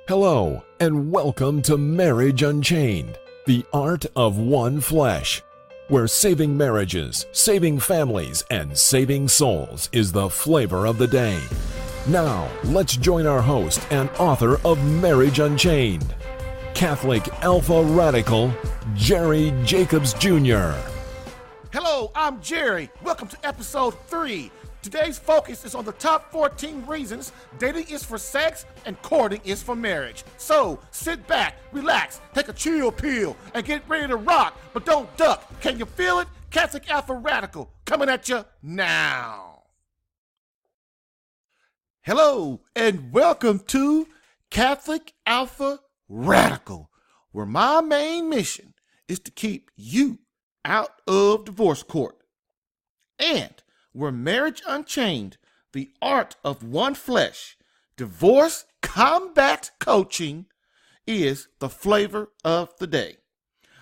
Hello, and welcome to Marriage Unchained, the art of one flesh, where saving marriages, saving families, and saving souls is the flavor of the day. Now, let's join our host and author of Marriage Unchained, Catholic Alpha Radical, Jerry Jacobs Jr. Hello, I'm Jerry. Welcome to episode 3. Today's focus is on the top 14 reasons dating is for sex and courting is for marriage. So, sit back, relax, take a chill pill, and get ready to rock, but don't duck. Can you feel it? Catholic Alpha Radical coming at you now. Hello, and welcome to Catholic Alpha Radical, where my main mission is to keep you out of divorce court. And where Marriage Unchained, the art of one flesh, divorce combat coaching is the flavor of the day,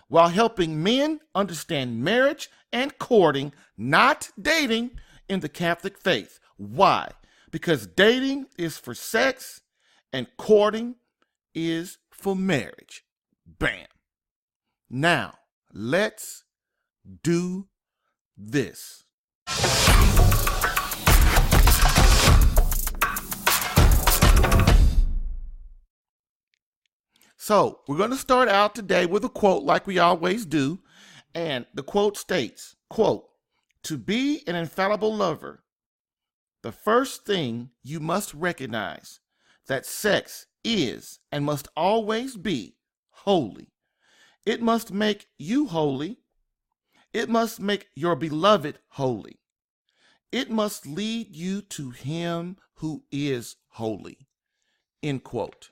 while helping men understand marriage and courting, not dating, in the Catholic faith. Why? Because dating is for sex and courting is for marriage. Bam. Now, let's do this. So, we're going to start out today with a quote like we always do. And the quote states, quote, "To be an infallible lover, the first thing you must recognize that sex is and must always be holy. It must make you holy. It must make your beloved holy. It must lead you to him who is holy." End quote.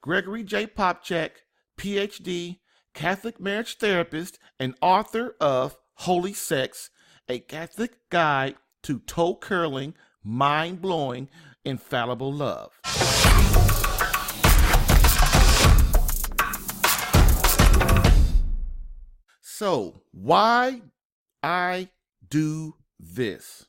Gregory J. Popchak, PhD, Catholic marriage therapist, and author of Holy Sex, a Catholic guide to toe-curling, mind-blowing, infallible love. So, why I do this?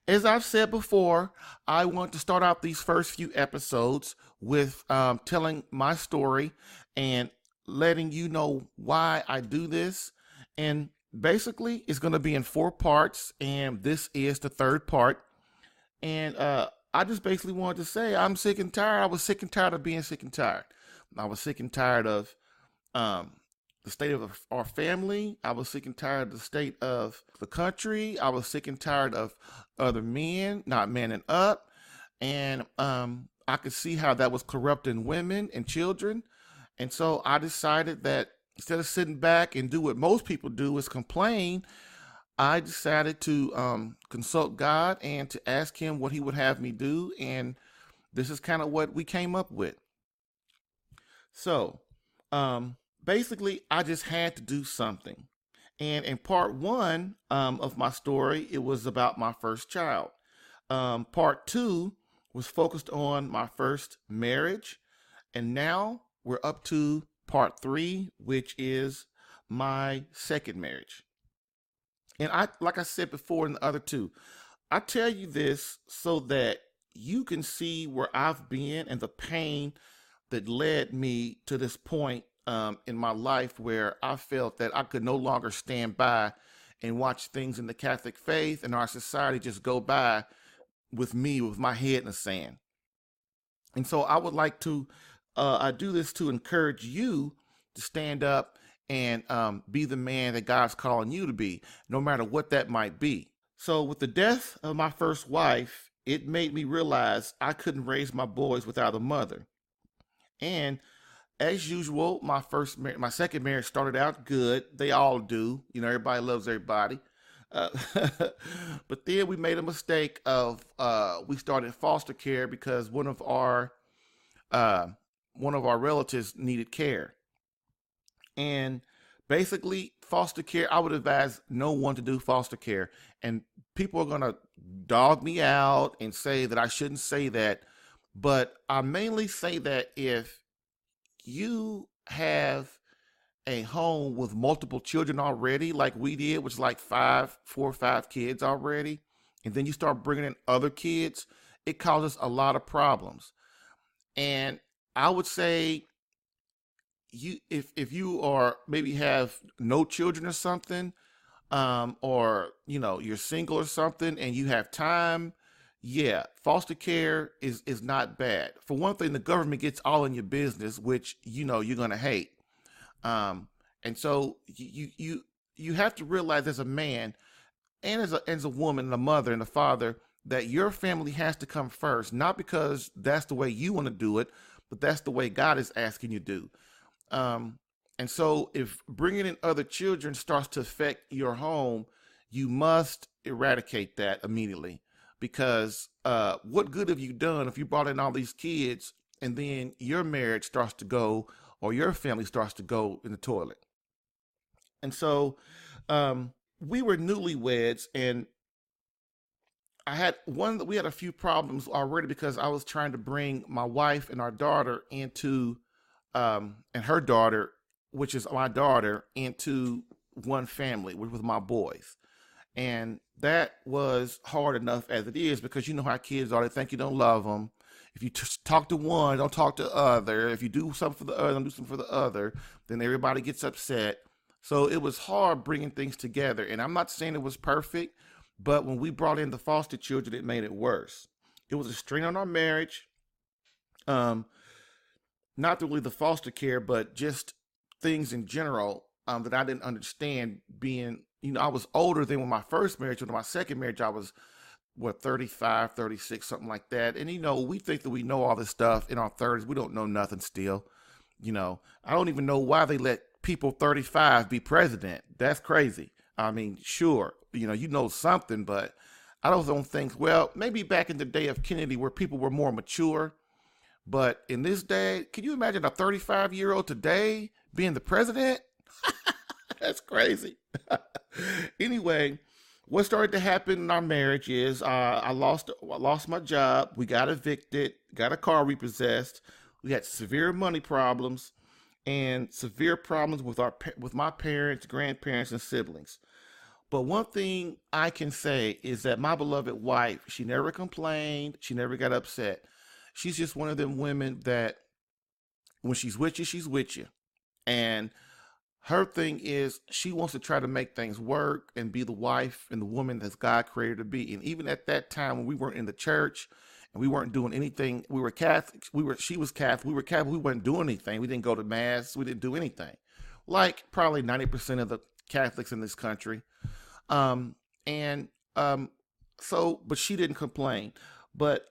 As I've said before, I want to start out these first few episodes with telling my story and letting you know why I do this. And basically, it's going to be in 4 parts, and this is the 3rd part. And I just basically wanted to say I'm sick and tired. I was sick and tired of being sick and tired. I was sick and tired of the state of our family. I was sick and tired of the state of the country. I was sick and tired of other men not manning up. And I could see how that was corrupting women and children. And so I decided that instead of sitting back and do what most people do is complain, I decided to consult God and to ask him what he would have me do. And this is kind of what we came up with. So, basically, I just had to do something. And in part 1 of my story, it was about my first child. Part 2 was focused on my first marriage. And now we're up to part 3, which is my second marriage. And like I said before in the other 2, I tell you this so that you can see where I've been and the pain that led me to this point in my life where I felt that I could no longer stand by and watch things in the Catholic faith and our society just go by with me with my head in the sand. And so I would like to, I do this to encourage you to stand up and be the man that God's calling you to be, no matter what that might be. So with the death of my first wife, it made me realize I couldn't raise my boys without a mother. And as usual, my second marriage started out good. They all do. You know, everybody loves everybody. But then we made a mistake of we started foster care because one of our relatives needed care. And basically, foster care, I would advise no one to do foster care. And people are going to dog me out and say that I shouldn't say that. But I mainly say that if you have a home with multiple children already, like we did, which is like 4 or 5 kids already, and then you start bringing in other kids, it causes a lot of problems. And I would say if you are maybe have no children or something, or you're single or something and you have time, yeah, foster care is not bad. For one thing, the government gets all in your business, which you're gonna hate. Um, and so you have to realize as a man and as a woman and a mother and a father that your family has to come first, not because that's the way you want to do it, but that's the way God is asking you to do. Um, and so if bringing in other children starts to affect your home, you must eradicate that immediately. Because what good have you done if you brought in all these kids and then your marriage starts to go or your family starts to go in the toilet? And so we were newlyweds, and we had a few problems already because I was trying to bring my wife and our daughter into and her daughter, which is my daughter, into one family with my boys. And that was hard enough as it is, because you know how kids are. They think you don't love them. If you talk to one, don't talk to the other. If you do something for the other, don't do something for the other, then everybody gets upset. So it was hard bringing things together. And I'm not saying it was perfect, but when we brought in the foster children, it made it worse. It was a strain on our marriage. Not really the foster care, but just things in general that I didn't understand. Being, I was older than when my first marriage. When my second marriage, I was, 35, 36, something like that. And, we think that we know all this stuff in our 30s. We don't know nothing still. I don't even know why they let people 35 be president. That's crazy. I mean, sure, you know something, but I don't think, well, maybe back in the day of Kennedy where people were more mature. But in this day, can you imagine a 35-year-old today being the president? That's crazy. Anyway, what started to happen in our marriage is I lost my job. We got evicted, got a car repossessed. We had severe money problems and severe problems with my parents, grandparents, and siblings. But one thing I can say is that my beloved wife, she never complained. She never got upset. She's just one of them women that when she's with you, she's with you. And her thing is she wants to try to make things work and be the wife and the woman that God created her to be. And even at that time when we weren't in the church and we weren't doing anything, we were Catholic. She was Catholic. We were Catholic. We weren't doing anything. We didn't go to mass. We didn't do anything. Like probably 90% of the Catholics in this country. But she didn't complain. But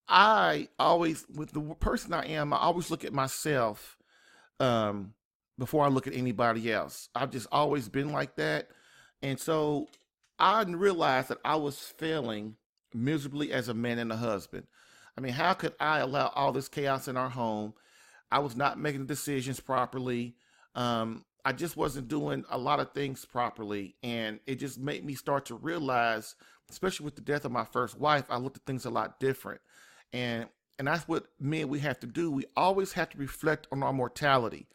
I always, with the person I am, I always look at myself before I look at anybody else. I've just always been like that. And so I realized that I was failing miserably as a man and a husband. I mean, how could I allow all this chaos in our home? I was not making decisions properly. I just wasn't doing a lot of things properly. And it just made me start to realize, especially with the death of my first wife, I looked at things a lot different. And that's what men we have to do. We always have to reflect on our mortality,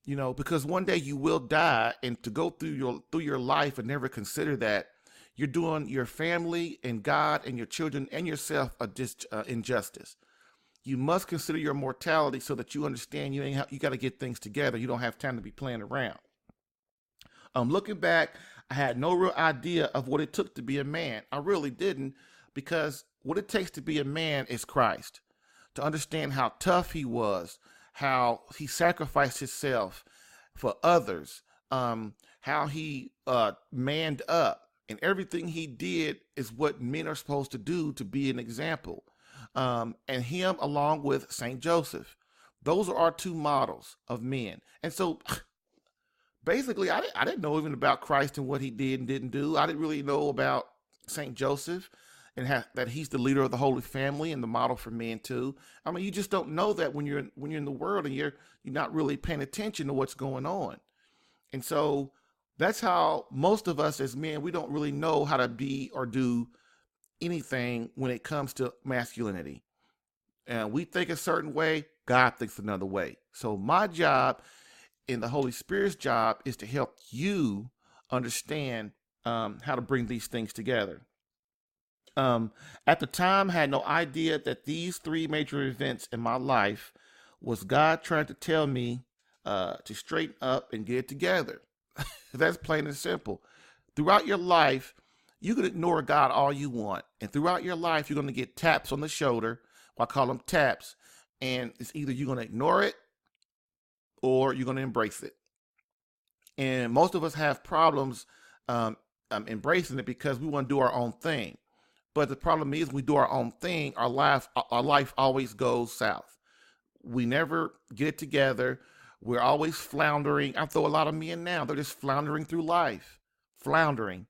because one day you will die, and to go through your life and never consider that, you're doing your family and God and your children and yourself a injustice. You must consider your mortality so that you understand you got to get things together. You don't have time to be playing around. Looking back, I had no real idea of what it took to be a man. I really didn't, because what it takes to be a man is Christ. To understand how tough he was, how he sacrificed himself for others, how he manned up, and everything he did is what men are supposed to do to be an example. And him along with Saint Joseph. Those are our two models of men. And so basically, I didn't know even about Christ and what he did and didn't do. I didn't really know about Saint Joseph and that he's the leader of the Holy Family and the model for men too. I mean, you just don't know that when you're in the world and you're not really paying attention to what's going on. And so that's how most of us as men, we don't really know how to be or do anything when it comes to masculinity. And we think a certain way, God thinks another way. So my job and the Holy Spirit's job is to help you understand how to bring these things together. At the time, I had no idea that these three major events in my life was God trying to tell me to straighten up and get it together. That's plain and simple. Throughout your life, you can ignore God all you want. And throughout your life, you're going to get taps on the shoulder. I call them taps. And it's either you're going to ignore it or you're going to embrace it. And most of us have problems embracing it because we want to do our own thing. But the problem is we do our own thing, our life always goes south. We never get it together. We're always floundering. I throw a lot of men now. They're just floundering through life. Floundering.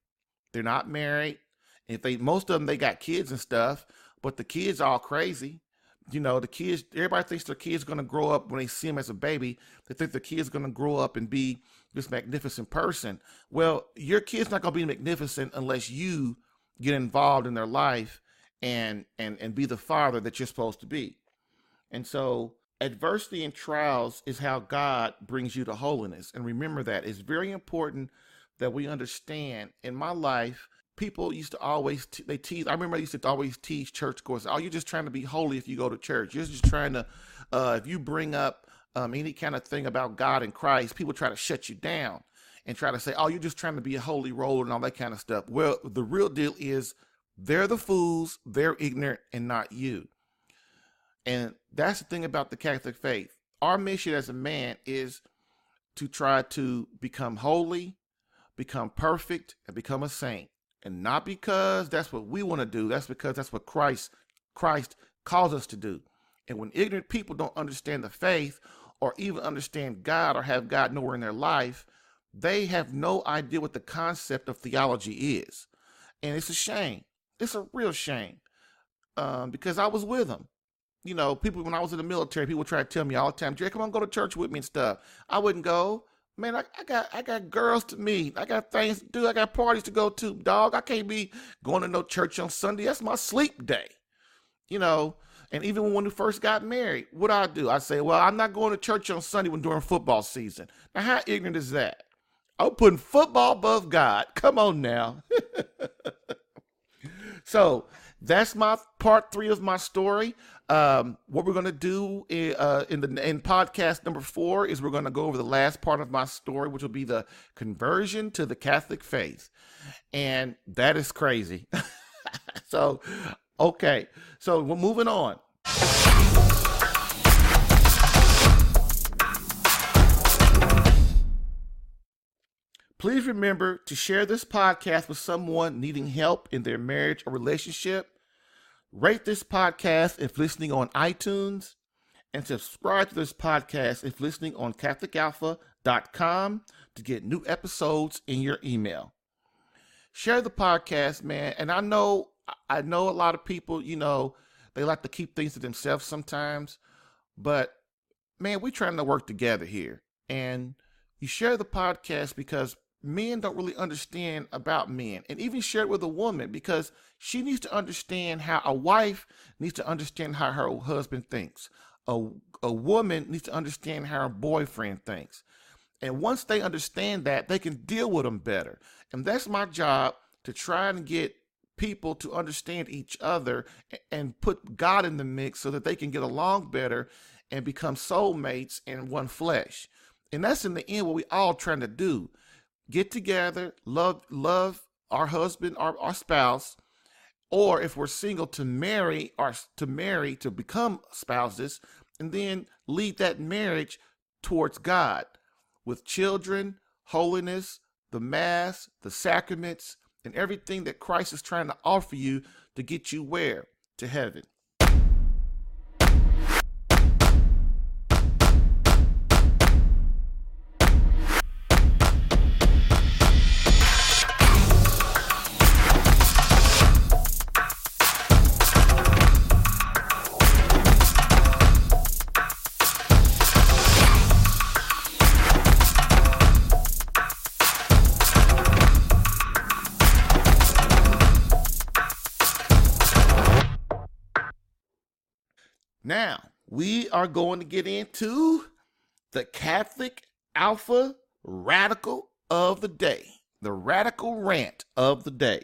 They're not married. Most of them, they got kids and stuff, but the kids are all crazy. You know, the kids, everybody thinks their kid's going to grow up when they see them as a baby. They think the kid's going to grow up and be this magnificent person. Well, your kid's not going to be magnificent unless you get involved in their life and be the father that you're supposed to be. And so adversity and trials is how God brings you to holiness. And remember that. It's very important that we understand. In my life, people used to always, they tease. I remember I used to always tease churchgoers. Oh, you're just trying to be holy if you go to church. You're just trying to, if you bring up any kind of thing about God and Christ, people try to shut you down and try to say, oh, you're just trying to be a holy roller and all that kind of stuff. Well, the real deal is they're the fools, they're ignorant, and not you. And that's the thing about the Catholic faith. Our mission as a man is to try to become holy, become perfect, and become a saint. And not because that's what we want to do. That's because that's what Christ calls us to do. And when ignorant people don't understand the faith or even understand God or have God nowhere in their life, they have no idea what the concept of theology is. And it's a shame. It's a real shame because I was with them. You know, people, when I was in the military, people try to tell me all the time, Jay, come on, go to church with me and stuff. I wouldn't go. Man, I got girls to meet. I got things to do. I got parties to go to, dog. I can't be going to no church on Sunday. That's my sleep day. You know, and even when we first got married, what I do? I say, well, I'm not going to church on Sunday when during football season. Now, how ignorant is that? I'm putting football above God. Come on now. So that's my part 3 of my story. What we're going to do in podcast number 4 is we're going to go over the last part of my story, which will be the conversion to the Catholic faith. And that is crazy. So, okay. So we're moving on. Please remember to share this podcast with someone needing help in their marriage or relationship. Rate this podcast if listening on iTunes, and subscribe to this podcast if listening on CatholicAlpha.com to get new episodes in your email. Share the podcast, man. And I know a lot of people, you know, they like to keep things to themselves sometimes, but man, we're trying to work together here. And you share the podcast because men don't really understand about men, and even share it with a woman because she needs to understand how a wife needs to understand how her husband thinks. A woman needs to understand how her boyfriend thinks. And once they understand that, they can deal with them better. And that's my job, to try and get people to understand each other and put God in the mix so that they can get along better and become soulmates in one flesh. And that's in the end what we all trying to do. Get together, love our husband, our spouse, or if we're single, to marry, to become spouses, and then lead that marriage towards God with children, holiness, the Mass, the sacraments, and everything that Christ is trying to offer you to get you where? To heaven. Now, we are going to get into the Catholic Alpha Radical of the day, the Radical Rant of the day.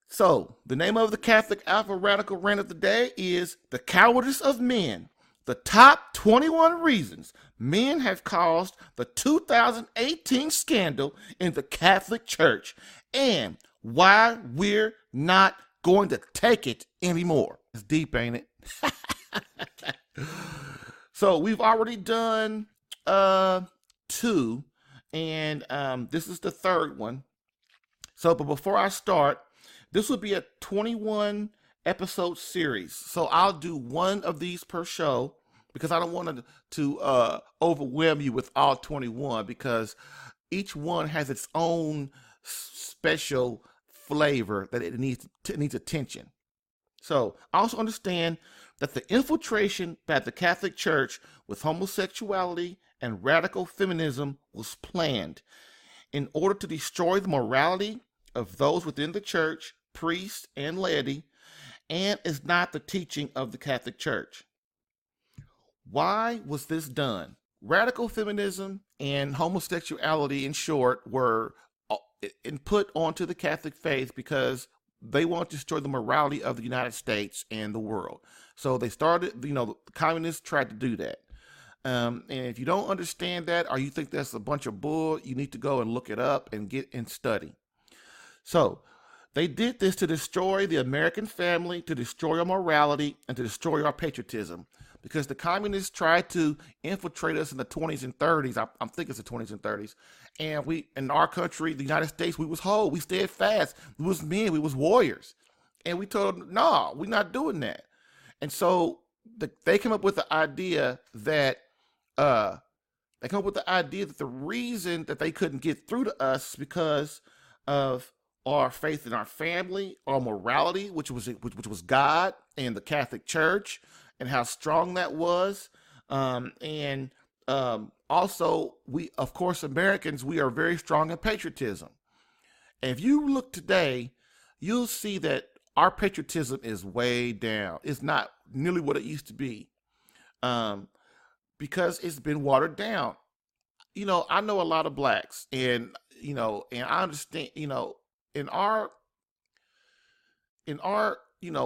So, the name of the Catholic Alpha Radical Rant of the day is The Cowardice of Men The top 21 reasons men have caused the 2018 scandal in the Catholic Church and why we're not going to take it anymore. It's deep, ain't it? So we've already done 2, and this is the third one. So, but before I start, this will be a 21 episode series. So I'll do one of these per show because I don't want to overwhelm you with all 21, because each one has its own special flavor that it needs attention. So I also understand that the infiltration by the Catholic Church with homosexuality and radical feminism was planned in order to destroy the morality of those within the church, priests and laity, and is not the teaching of the Catholic Church. Why was this done? Radical feminism and homosexuality, in short, were put onto the Catholic faith because they want to destroy the morality of the United States and the world. So they started, the communists tried to do that. And if you don't understand that, or you think that's a bunch of bull, you need to go and look it up and get and study. So they did this to destroy the American family, to destroy our morality, and to destroy our patriotism. Because the communists tried to infiltrate us in the 20s and 30s. I think it's the 20s and 30s. And we, in our country, the United States, we was whole. We stayed fast. We was men. We was warriors. And we told them, no, we're not doing that. And so they came up with the idea that the reason that they couldn't get through to us is because of our faith in our family, our morality, which was God and the Catholic Church, and how strong that was. Also, we, of course, Americans, we are very strong in patriotism. And if you look today, you'll see that our patriotism is way down. It's not nearly what it used to be, because it's been watered down. I know a lot of blacks, and I understand, in our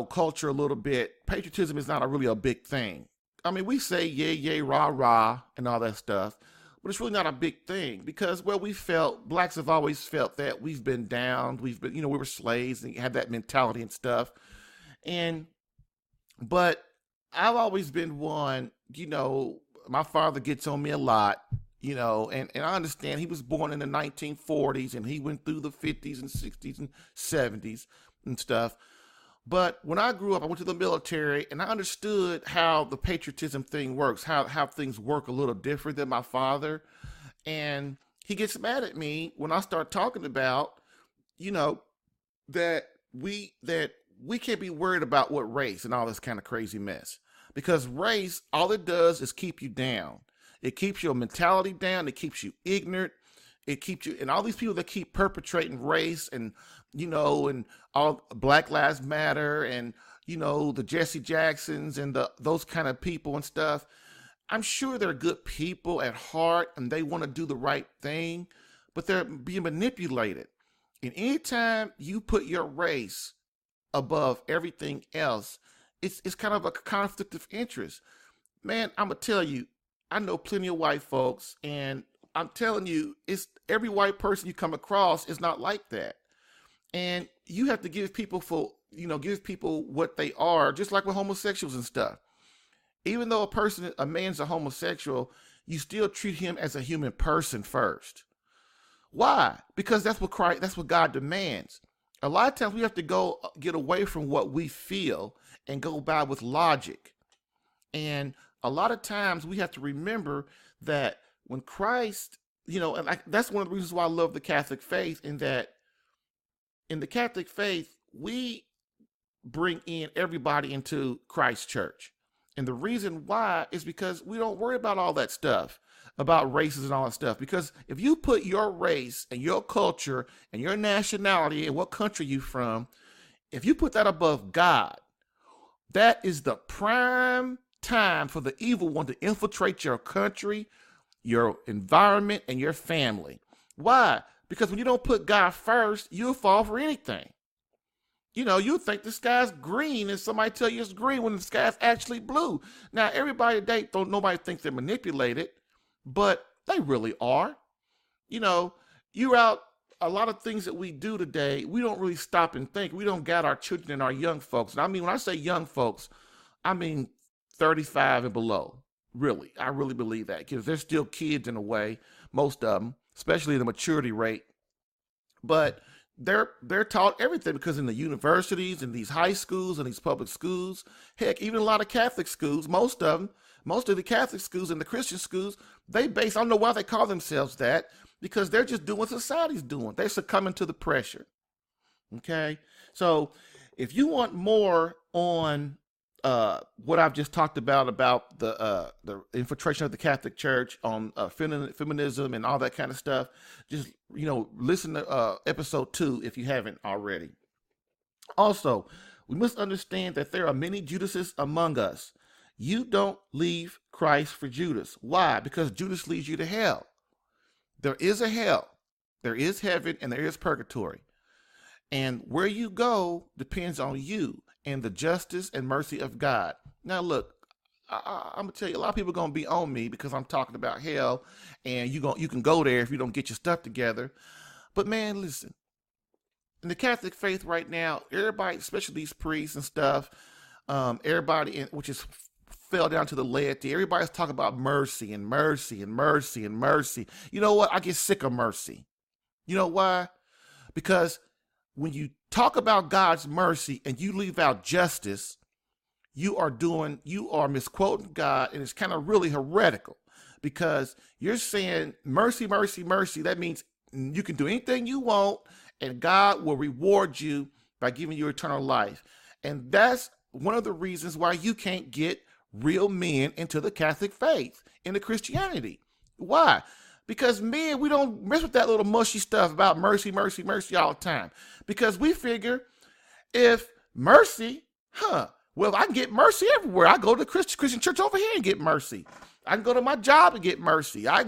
culture a little bit, patriotism is not really a big thing. I mean, we say yay, yay, rah, rah, and all that stuff, but it's really not a big thing because, blacks have always felt that we've been down, we were slaves and had that mentality and stuff. But I've always been one, my father gets on me a lot, and I understand he was born in the 1940s and he went through the 50s and 60s and 70s and stuff. But when I grew up, I went to the military and I understood how the patriotism thing works, how things work a little different than my father. And he gets mad at me when I start talking about, that we can't be worried about what race and all this kind of crazy mess. Because race, all it does is keep you down. It keeps your mentality down. It keeps you ignorant. It keeps you, and all these people that keep perpetrating race and, and all Black Lives Matter and, the Jesse Jacksons and those kind of people and stuff. I'm sure they're good people at heart and they want to do the right thing, but they're being manipulated. And anytime you put your race above everything else, it's kind of a conflict of interest. Man, I'm going to tell you, I know plenty of white folks, and I'm telling you, it's every white person you come across is not like that. And you have to give people what they are, just like with homosexuals and stuff. Even though a man's a homosexual, you still treat him as a human person first. Why? Because that's what God demands. A lot of times we have to get away from what we feel and go by with logic. And a lot of times we have to remember that when Christ, that's one of the reasons why I love the Catholic faith, in that in the Catholic faith, we bring in everybody into Christ's church. And the reason why is because we don't worry about all that stuff, about races and all that stuff. Because if you put your race and your culture and your nationality and what country you're from, if you put that above God, that is the prime time for the evil one to infiltrate your country, your environment, and your family. Why? Because when you don't put God first, you'll fall for anything. You think the sky's green and somebody tell you it's green when the sky's actually blue. Now, everybody today, nobody thinks they're manipulated, but they really are. You're out, a lot of things that we do today, we don't really stop and think. We don't got our children and our young folks. And I mean, when I say young folks, I mean 35 and below. Really, I really believe that, because they're still kids in a way, most of them, especially the maturity rate. But they're taught everything, because in the universities and these high schools and these public schools, heck, even a lot of Catholic schools, most of the Catholic schools and the Christian schools, I don't know why they call themselves that, because they're just doing what society's doing. They're succumbing to the pressure. Okay, so if you want more on what I've just talked about the infiltration of the Catholic Church, on feminism and all that kind of stuff, just listen to episode 2 if you haven't already. Also, we must understand that there are many Judases among us. You don't leave Christ for Judas. Why? Because Judas leads you to hell. There is a hell, there is heaven, and there is purgatory. And where you go depends on you and the justice and mercy of God. Now, look, I'm going to tell you, a lot of people are going to be on me because I'm talking about hell, and you can go there if you don't get your stuff together. But man, listen, in the Catholic faith right now, everybody, especially these priests and stuff, everybody, which is fell down to the laity, everybody's talking about mercy and mercy and mercy and mercy. You know what? I get sick of mercy. You know why? Because when you talk about God's mercy and you leave out justice, you are misquoting God, and it's kind of really heretical, because you're saying mercy, mercy, mercy. That means you can do anything you want and God will reward you by giving you eternal life. And that's one of the reasons why you can't get real men into the Catholic faith, into Christianity. Why? Because men, we don't mess with that little mushy stuff about mercy, mercy, mercy all the time. Because we figure if mercy, well, I can get mercy everywhere. I go to the Christian church over here and get mercy. I can go to my job and get mercy. I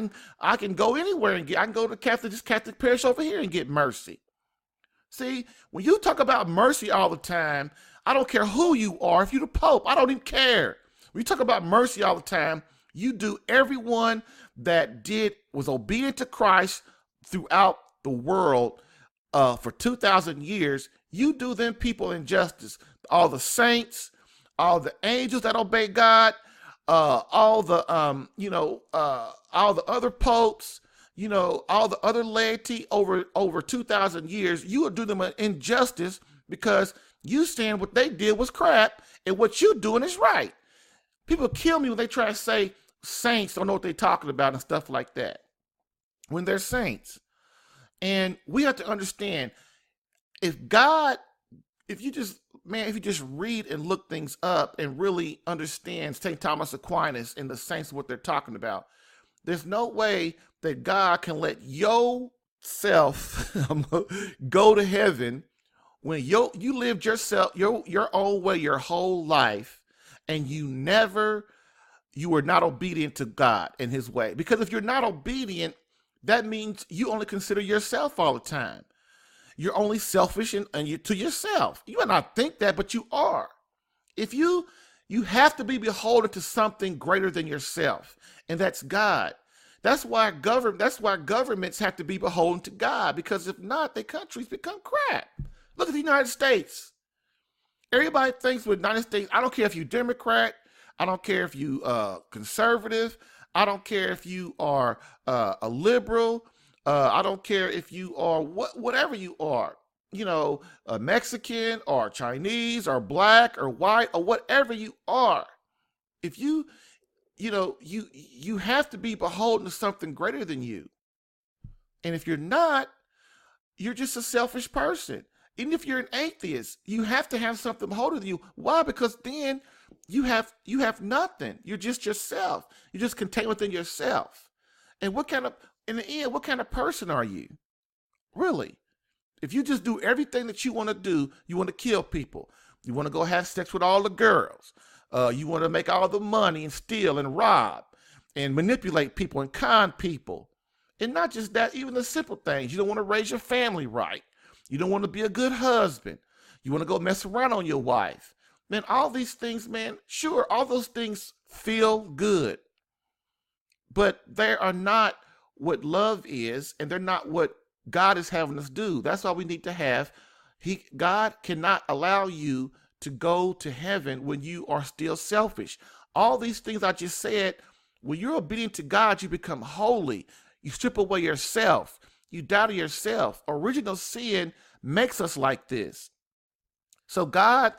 can go anywhere and I can go to Catholic parish over here and get mercy. See, when you talk about mercy all the time, I don't care who you are. If you're the Pope, I don't even care. When you talk about mercy all the time, you do everyone that was obedient to Christ throughout the world for 2,000 years. You do them people injustice. All the saints, all the angels that obey God, all the other popes, all the other laity over 2,000 years. You will do them an injustice because you saying what they did was crap and what you doing is right. People kill me when they try to say saints don't know what they're talking about and stuff like that, when they're saints. And we have to understand, if you just read and look things up and really understand St. Thomas Aquinas and the saints, what they're talking about, there's no way that God can let yourself go to heaven when you lived yourself your own way your whole life, and you were not obedient to God and his way. Because if you're not obedient, that means you only consider yourself all the time. You're only selfish and you to yourself. You might not think that, but you are. If you have to be beholden to something greater than yourself, and that's God. That's why governments have to be beholden to God, because if not, their countries become crap. Look at the United States. Everybody thinks with the United States, I don't care if you're Democrat, I don't care if you conservative, I don't care if you are a liberal, I don't care if you are whatever you are, a Mexican or Chinese or black or white or whatever you are. If you have to be beholden to something greater than you. And if you're not, you're just a selfish person. Even if you're an atheist, you have to have something beholden to you. Why? Because then you have nothing. You're just yourself. You're just contained within yourself. And in the end, what kind of person are you? Really? If you just do everything that you want to do, you want to kill people. You want to go have sex with all the girls. You want to make all the money and steal and rob and manipulate people and con people. And not just that, even the simple things. You don't want to raise your family right. You don't want to be a good husband. You want to go mess around on your wife. Man, all these things, man, sure, all those things feel good, but they are not what love is, and they're not what God is having us do. That's why we need to have, God cannot allow you to go to heaven when you are still selfish. All these things I just said, when you're obedient to God, you become holy. You strip away yourself. You die to yourself. Original sin makes us like this. So God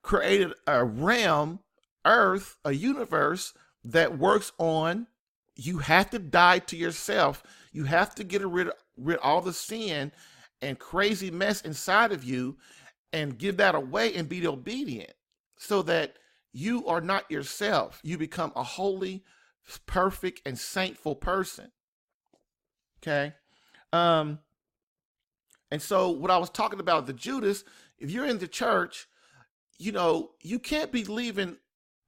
created a realm, earth, a universe that works on, you have to die to yourself. You have to get rid of all the sin and crazy mess inside of you and give that away and be obedient so that you are not yourself. You become a holy, perfect, and saintful person. Okay? And so what I was talking about, the Judas, if you're in the church, you can't be leaving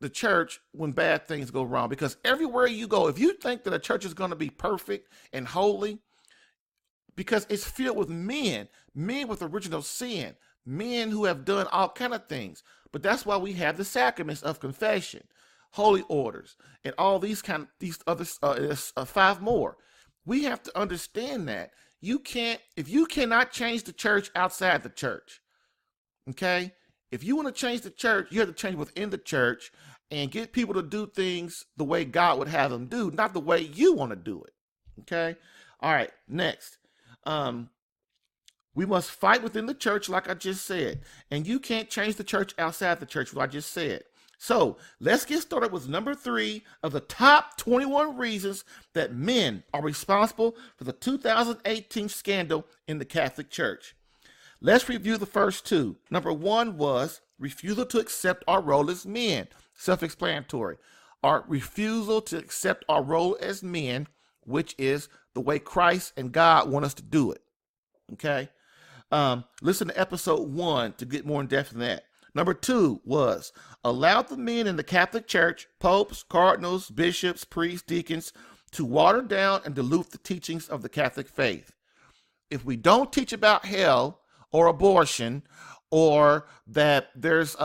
the church when bad things go wrong, because everywhere you go, if you think that a church is going to be perfect and holy, because it's filled with men with original sin, men who have done all kind of things. But that's why we have the sacraments of confession, holy orders, and all these other 5 more. We have to understand that if you cannot change the church outside the church, okay? If you want to change the church, you have to change within the church and get people to do things the way God would have them do, not the way you want to do it. Okay? All right, next. We must fight within the church, like I just said. And you can't change the church outside the church, what I just said. So let's get started with number 3 of the top 21 reasons that men are responsible for the 2018 scandal in the Catholic Church. Let's review the first 2. Number 1 was refusal to accept our role as men. Self-explanatory. Our refusal to accept our role as men, which is the way Christ and God want us to do it. Okay? Listen to episode 1 to get more in depth than that. Number 2 was allow the men in the Catholic Church, popes, cardinals, bishops, priests, deacons, to water down and dilute the teachings of the Catholic faith. If we don't teach about hell or abortion, or that there's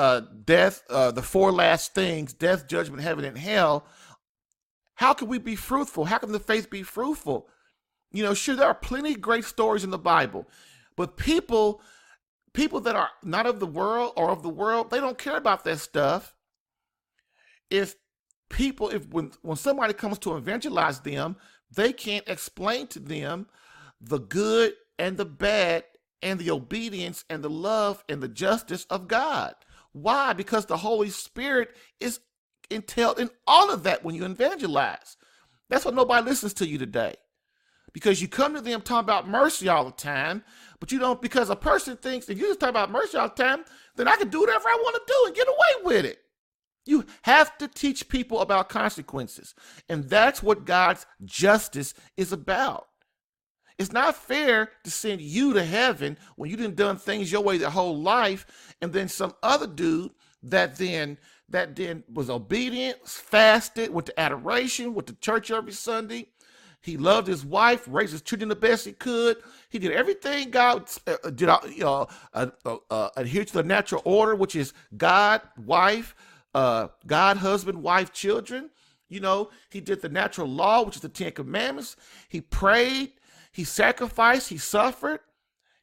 death, the 4 last things, death, judgment, heaven, and hell, how can we be fruitful? How can the faith be fruitful? Sure, there are plenty of great stories in the Bible, but people that are not of the world or of the world, they don't care about that stuff. When somebody comes to evangelize them, they can't explain to them the good and the bad and the obedience and the love and the justice of God. Why? Because the Holy Spirit is entailed in all of that when you evangelize. That's why nobody listens to you today. Because you come to them talking about mercy all the time, but you don't, because a person thinks if you just talk about mercy all the time, then I can do whatever I want to do and get away with it. You have to teach people about consequences. And that's what God's justice is about. It's not fair to send you to heaven when you done things your way their whole life, and then some other dude that then was obedient, fasted, went to adoration, went to church every Sunday. He loved his wife, raised his children the best he could. He did everything God did, adhere to the natural order, which is God, wife, God, husband, wife, children. He did the natural law, which is the 10 Commandments. He prayed. He sacrificed, he suffered.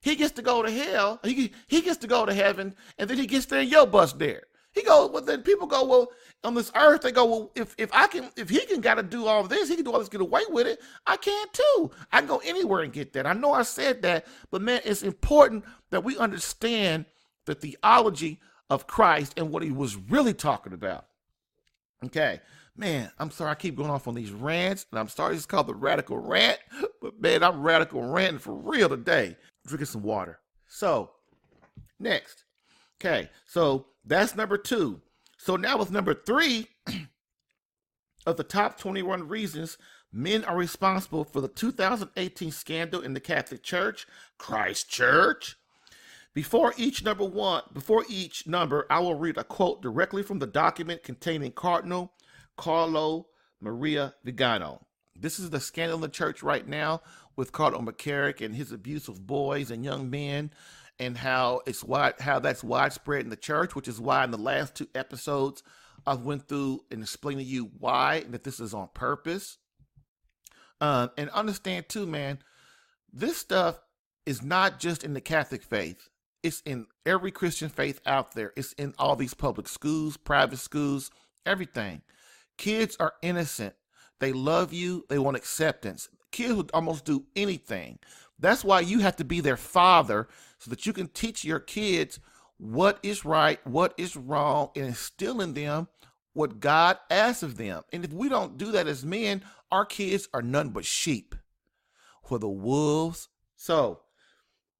He gets to go to hell. He gets to go to heaven, and then he gets there and your bus there. Then people go, well, on this earth, they go, well, if he can got to do all this, he can do all this, get away with it. I can too. I can go anywhere and get that. I know I said that, but man, it's important that we understand the theology of Christ and what he was really talking about. Okay. Man, I'm sorry I keep going off on these rants, and I'm sorry it's called the Radical Rant, but man, I'm radical ranting for real today. Drinking some water. So, next. Okay, so that's number 2. So now with number 3 of the top 21 reasons men are responsible for the 2018 scandal in the Catholic Church, Christ Church. Before each number, I will read a quote directly from the document containing Cardinal Carlo Maria Vigano. This is the scandal in the church right now with Cardinal McCarrick and his abuse of boys and young men and how that's widespread in the church, which is why in the last 2 episodes I went through and explained to you why and that this is on purpose. And understand too, man, this stuff is not just in the Catholic faith. It's in every Christian faith out there. It's in all these public schools, private schools, everything. Kids are innocent. They love you. They want acceptance. Kids would almost do anything. That's why you have to be their father so that you can teach your kids what is right, what is wrong, and instill in them what God asks of them. And if we don't do that as men, our kids are none but sheep for the wolves. So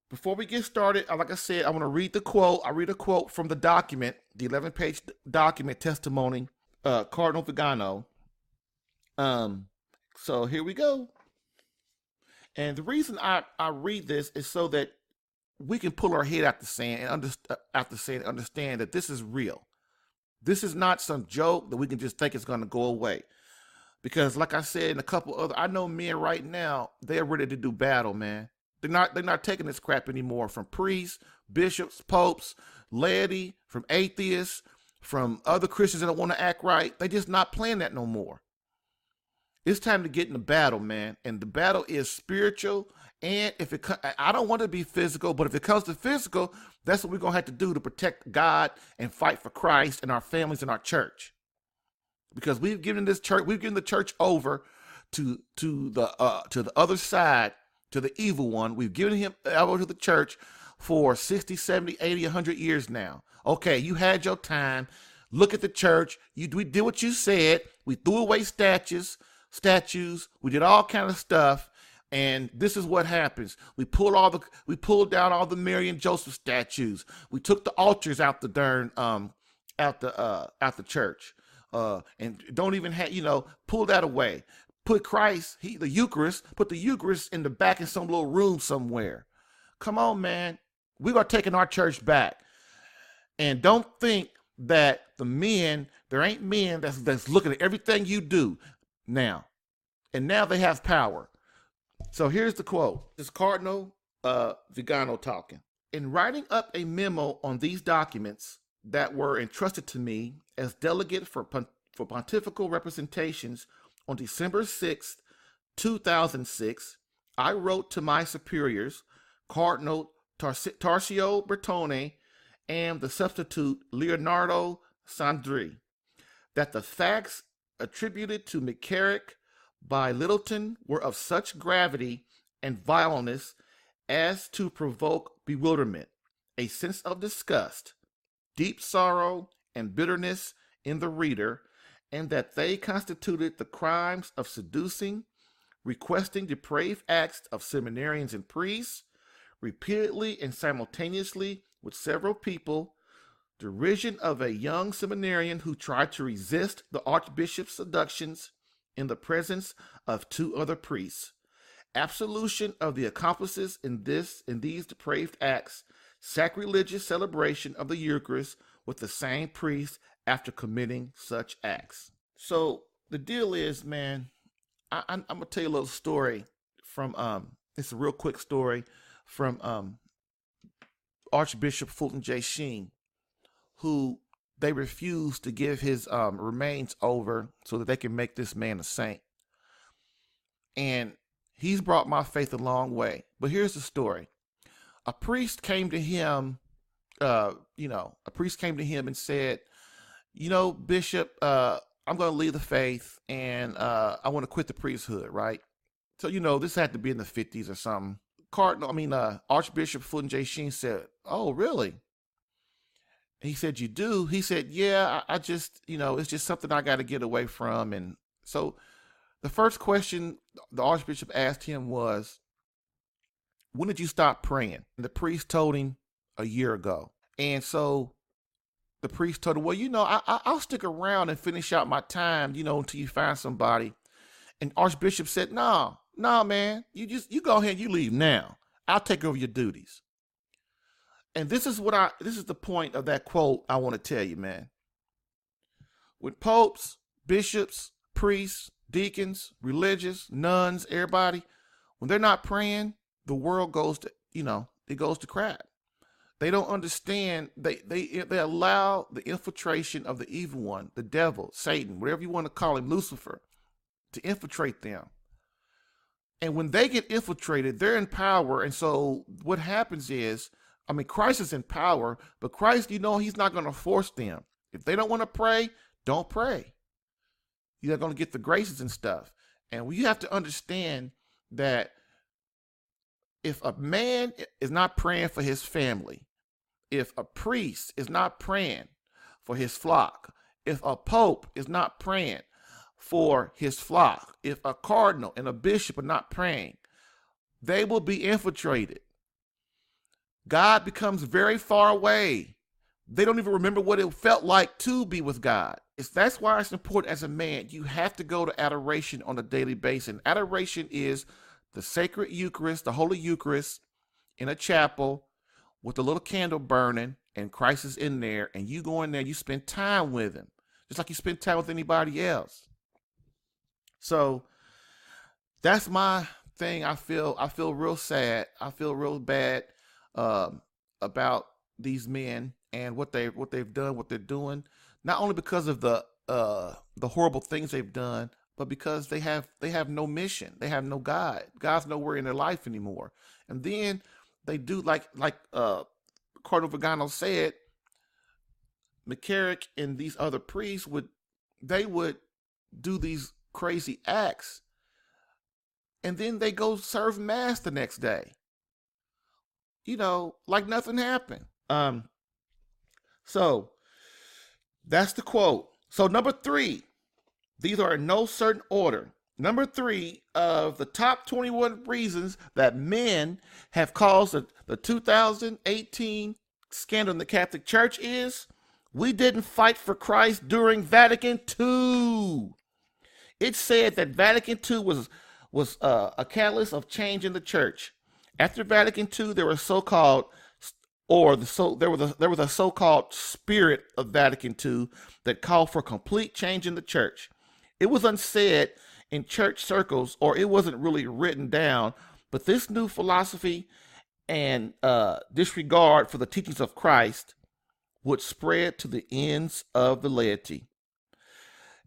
before we get started, like I said, I want to read the quote. I read a quote from the document, the 11-page document testimony, Cardinal Vigano. So here we go. And the reason I read this is so that we can pull our head out the sand and understand that this is real. This is not some joke that we can just think it's going to go away. Because like I said, in a couple other, I know men right now, they're ready to do battle, man. They're not taking this crap anymore from priests, bishops, popes, laity, from atheists, from other Christians that don't want to act right. They're just not playing that no more. It's time to get in the battle, man. And the battle is spiritual. And if it, I don't want to be physical, but if it comes to physical, that's what we're going to have to do to protect God and fight for Christ and our families and our church. Because we've given the church over to the other side, to the evil one. We've given him over to the church for 60, 70, 80, 100 years now. Okay, you had your time. Look at the church. We did what you said. We threw away statues. We did all kind of stuff. And this is what happens. We pulled down all the Mary and Joseph statues. We took the altars out the out the church. And don't even have, pull that away. Put Christ, put the Eucharist in the back in some little room somewhere. Come on, man. We're taking our church back. And don't think that there ain't men that's looking at everything you do now. And now they have power. So here's the quote. This Cardinal Vigano talking. In writing up a memo on these documents that were entrusted to me as delegate for pontifical representations on December 6th, 2006, I wrote to my superiors, Cardinal Tarcio Bertone and the substitute Leonardo Sandri, that the facts attributed to McCarrick by Littleton were of such gravity and vileness as to provoke bewilderment, a sense of disgust, deep sorrow, and bitterness in the reader, and that they constituted the crimes of seducing, requesting depraved acts of seminarians and priests, repeatedly and simultaneously with several people, derision of a young seminarian who tried to resist the archbishop's seductions in the presence of 2 other priests, absolution of the accomplices in these depraved acts, sacrilegious celebration of the Eucharist with the same priest after committing such acts. So the deal is, man, I'm gonna tell you a little story from it's a real quick story from Archbishop Fulton J. Sheen, who they refused to give his remains over so that they can make this man a saint. And he's brought my faith a long way. But here's the story. A priest came to him, and said, Bishop, I'm going to leave the faith and I want to quit the priesthood, right? So, this had to be in the 50s or something. Archbishop Fulton J. Sheen said, oh, really? He said, you do? He said, yeah, I just, it's just something I got to get away from. And so the first question the Archbishop asked him was, when did you stop praying? And the priest told him a year ago. And so the priest told him, well, I'll stick around and finish out my time, until you find somebody. And Archbishop said, no, man, you go ahead and you leave now. I'll take over your duties. And this is the point of that quote I want to tell you, man. With popes, bishops, priests, deacons, religious, nuns, everybody, when they're not praying, the world goes to, it goes to crap. They don't understand. They allow the infiltration of the evil one, the devil, Satan, whatever you want to call him, Lucifer, to infiltrate them. And when they get infiltrated, they're in power. And so what happens is, Christ is in power, but Christ, he's not going to force them. If they don't want to pray, don't pray. You're not going to get the graces and stuff. And we have to understand that if a man is not praying for his family, if a priest is not praying for his flock, if a pope is not praying for his flock, if a cardinal and a bishop are not praying, they will be infiltrated. God becomes very far away. They don't even remember what it felt like to be with God. That's why it's important as a man. You have to go to adoration on a daily basis. And adoration is the sacred Eucharist, the Holy Eucharist in a chapel with a little candle burning, and Christ is in there, and you go in there, you spend time with him, just like you spend time with anybody else. So that's my thing. I feel real sad. I feel real bad about these men and what they've done, what they're doing, not only because of the horrible things they've done, but because they have no mission. They have no God. God's nowhere in their life anymore. And then they do like Cardinal Vigano said, McCarrick and these other priests would do these crazy acts, and then they go serve mass the next day, like nothing happened. So that's the quote. So number 3, these are in no certain order. Number 3 of the top 21 reasons that men have caused the 2018 scandal in the Catholic Church is we didn't fight for Christ during Vatican II. It said that Vatican II was a catalyst of change in the church. After Vatican II, there was a so-called spirit of Vatican II that called for complete change in the church. It was unsaid in church circles, or it wasn't really written down, but this new philosophy and disregard for the teachings of Christ would spread to the ends of the laity.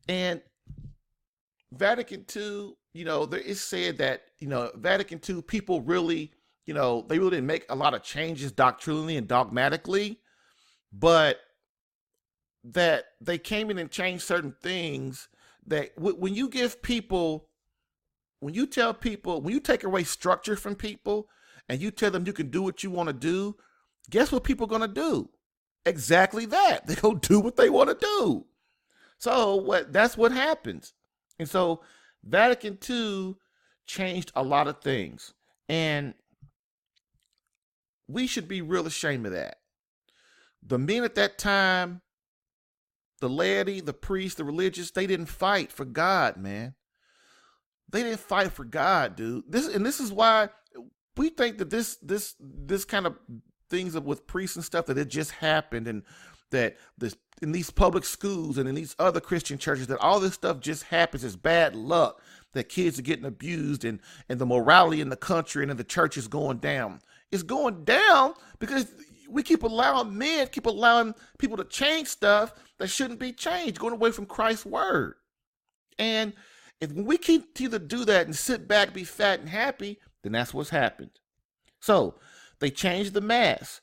And Vatican II, there is said that, Vatican II people really, they really didn't make a lot of changes doctrinally and dogmatically, but that they came in and changed certain things that when you give people, when you tell people, when you take away structure from people and you tell them you can do what you want to do, guess what people are going to do? Exactly that. They're going to do what they want to do. So that's what happens. And so Vatican II changed a lot of things. And we should be real ashamed of that. The men at that time, the laity, the priests, the religious, they didn't fight for God, man. They didn't fight for God, dude. This is why we think that this kind of things with priests and stuff, that it just happened, and that in these public schools and in these other Christian churches, that all this stuff just happens. It's bad luck that kids are getting abused, and the morality in the country and in the church is going down. It's going down because we keep allowing people to change stuff that shouldn't be changed, going away from Christ's word. And when we continue to do that and sit back, be fat and happy, then that's what's happened. So they changed the Mass,